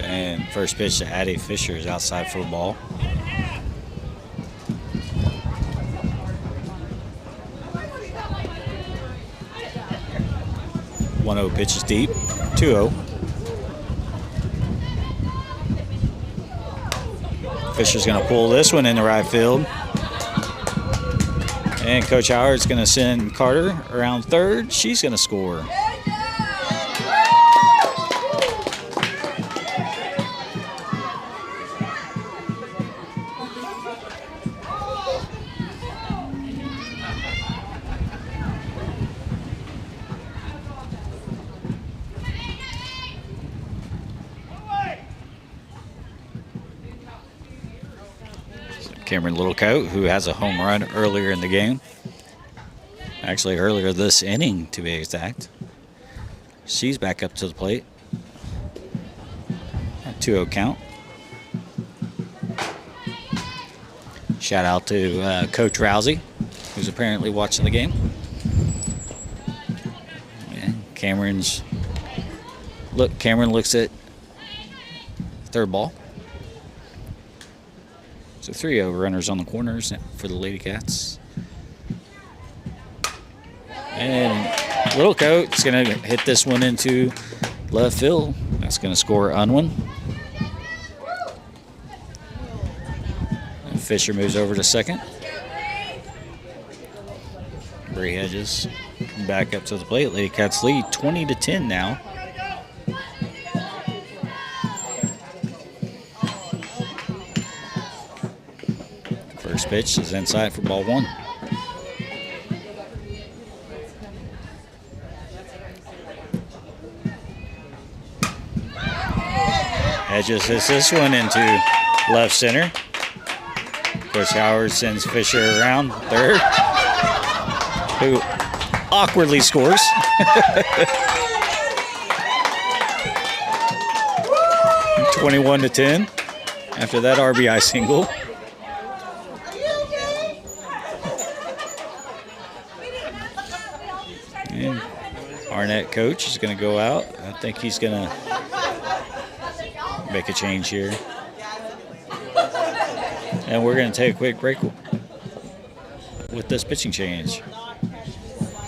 And first pitch to Addie Fisher is outside for a ball. 1-0 pitch is deep. 2-0. Fisher's going to pull this one into right field. And Coach Howard's going to send Carter around third. She's going to score. Cameron Littlecoat, who has a home run earlier in the game. Actually, earlier this inning, to be exact. She's back up to the plate. A 2-0 count. Shout out to Coach Rousey, who's apparently watching the game. And Cameron looks at third ball. So 3-0 runners on the corners for the Lady Cats. And Littlecoat's going to hit this one into left field. That's going to score Unwin. And Fisher moves over to second. Bray Hedges back up to the plate. Lady Cats lead 20-10 now. First pitch is inside for ball one. Hedges hits this one into left center. Coach Howard sends Fisher around third, who awkwardly scores. 21-10 after that RBI single. And Arnett coach is going to go out. I think he's going to make a change here. And we're going to take a quick break with this pitching change.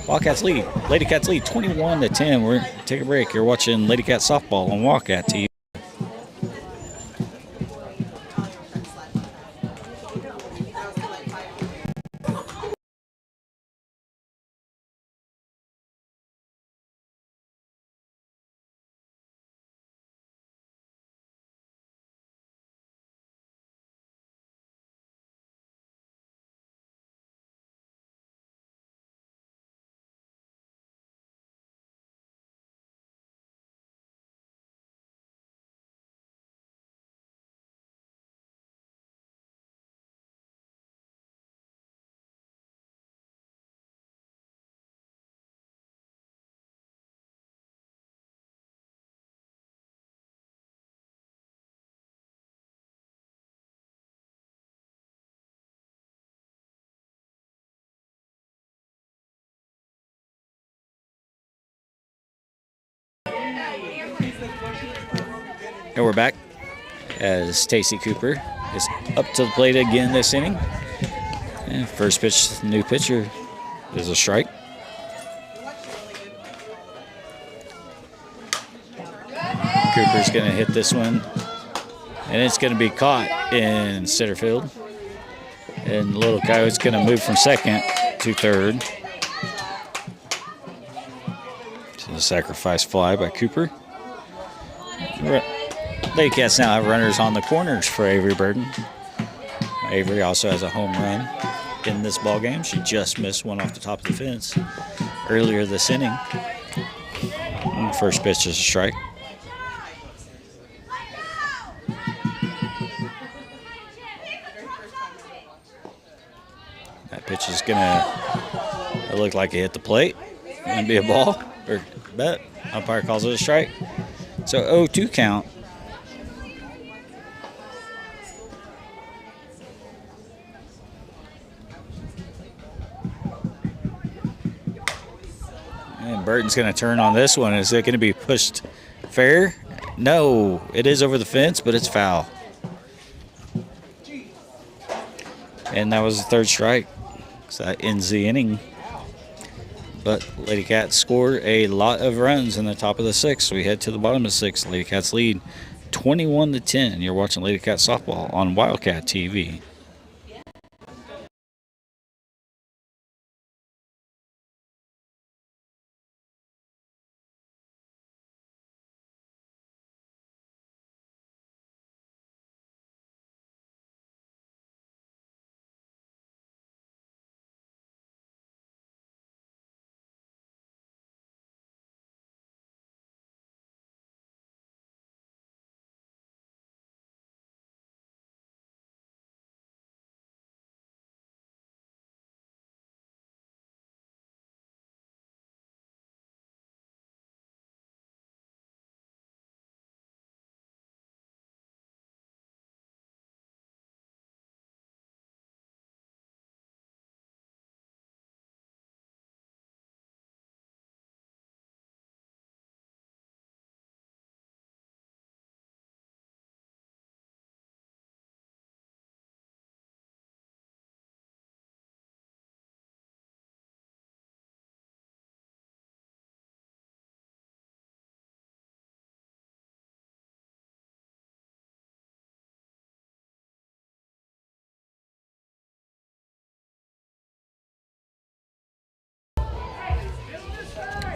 Wildcats lead. Lady Cats lead 21-10. We're going to take a break. You're watching Lady Cat softball on Wildcat TV. And we're back as Stacy Cooper is up to the plate again this inning. And first pitch, new pitcher, is a strike. Cooper's going to hit this one, and it's going to be caught in center field. And Little Coyote's going to move from second to third. So the sacrifice fly by Cooper. Lady Cats now have runners on the corners for Avery Burden. Avery also has a home run in this ball game. She just missed one off the top of the fence earlier this inning. And first pitch is a strike. That pitch is gonna look like it hit the plate. Gonna be a ball or bet. Umpire calls it a strike. So 0-2 count. And Burton's going to turn on this one. Is it going to be pushed fair? No, it is over the fence, but it's foul. And that was the third strike. So that ends the inning. But Lady Cats scored a lot of runs in the top of the sixth. We head to the bottom of the sixth. Lady Cats lead 21-10. You're watching Lady Cats softball on Wildcat TV.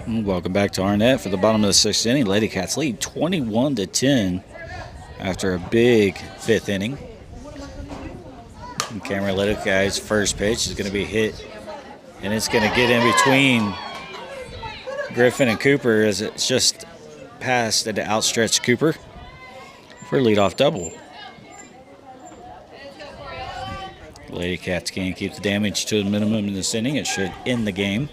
Welcome back to Arnett for the bottom of the sixth inning. Lady Cats lead 21-10 after a big fifth inning. And Cameron Liddick's first pitch is going to be hit, and it's going to get in between Griffin and Cooper as it's just past the outstretched Cooper for a leadoff double. Lady Cats can't keep the damage to the minimum in this inning. It should end the game.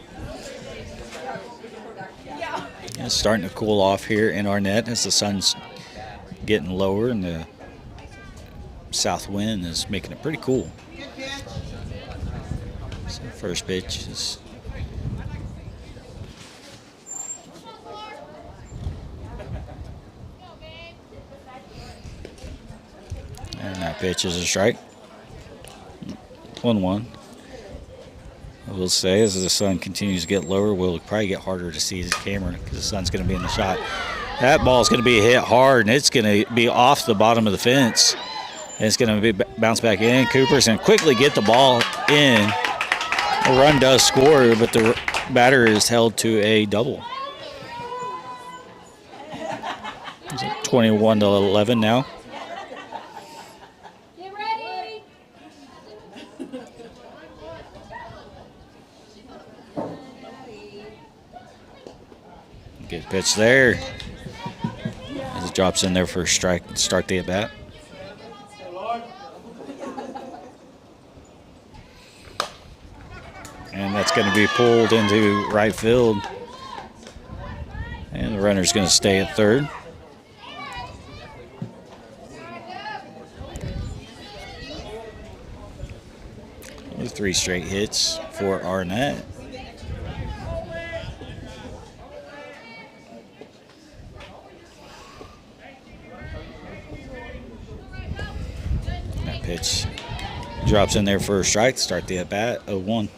It's starting to cool off here in Arnett as the sun's getting lower and the south wind is making it pretty cool. So first pitch is and that pitch is a strike. 1-1. I will say, as the sun continues to get lower, we'll probably get harder to see the camera because the sun's going to be in the shot. That ball's going to be hit hard, and it's going to be off the bottom of the fence. And it's going to be bounce back in. Cooper's going to quickly get the ball in. A run does score, but the batter is held to a double. 21-11 now. Good pitch there. As it drops in there for a strike to start the at-bat. And that's going to be pulled into right field. And the runner's going to stay at third. Only 3 straight hits for Arnett. Pitch drops in there for a strike to start the at-bat, 0-1.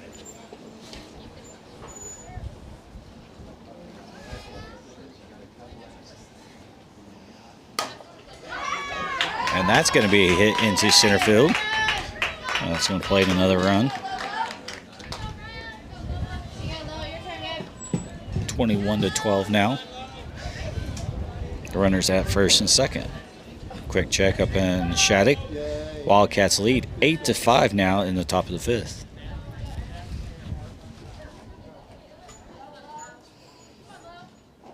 And that's going to be a hit into center field. That's going to play another run. 21-12 now. The runner's at first and second. Quick check up in Shattuck. Wildcats lead 8-5 now in the top of the fifth.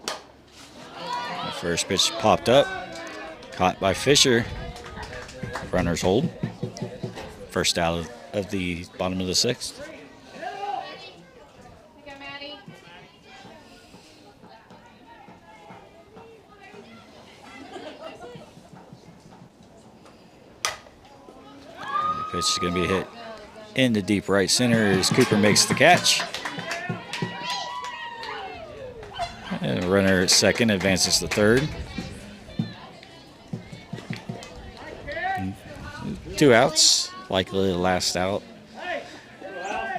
The first pitch popped up, caught by Fisher. Runners hold. First out of the bottom of the sixth. Pitch is going to be hit into deep right center as Cooper makes the catch. And the runner at second advances to third. 2 outs, likely the last out,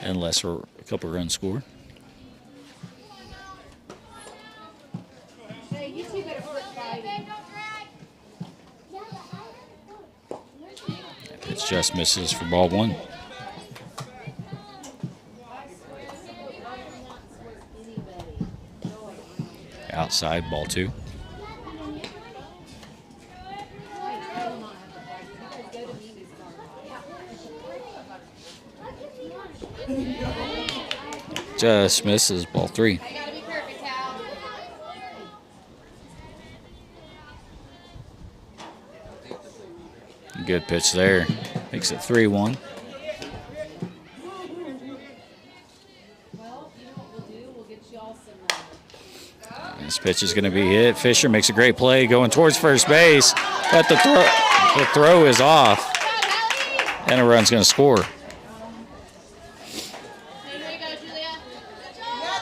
unless a couple runs scored. It just misses for ball 1. Outside, ball 2. Just misses, ball 3. Good pitch there. Makes it 3-1. This pitch is going to be hit. Fisher makes a great play going towards first base, but the throw is off, and a run's going to score. You got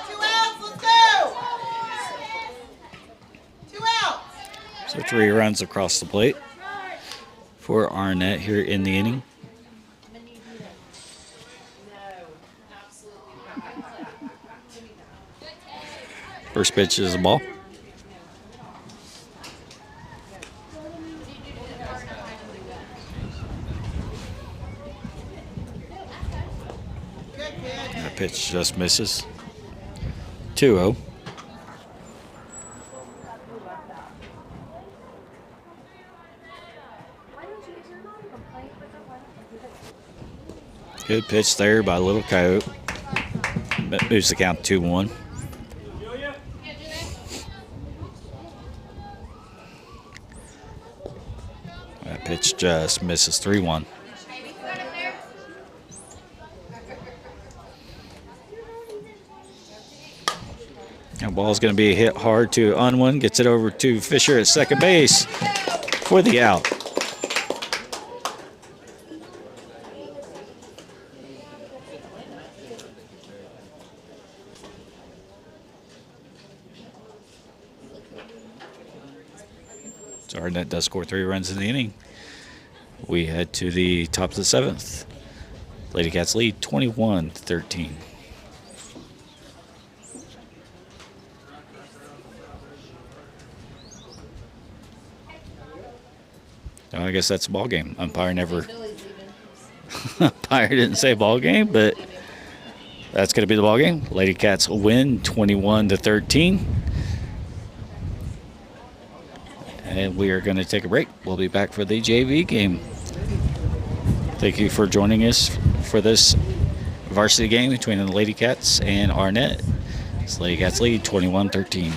2 outs. Let's go. 2 outs. So 3 runs across the plate for Arnett here in the inning. First pitch is a ball. That pitch just misses. 2-0. Good pitch there by Little Coyote. That moves the count to 2-1. That pitch just misses 3-1. That ball's going to be hit hard to Unwin. Gets it over to Fisher at second base for the out. So Arnett does score 3 runs in the inning. We head to the top of the 7th. Lady Cats lead 21-13. Oh, I guess that's a ball game. Umpire didn't say ball game, but that's going to be the ball game. Lady Cats win 21-13. And we are going to take a break. We'll be back for the JV game. Thank you for joining us for this varsity game between the Lady Cats and Arnett. Lady Cats lead 21-13.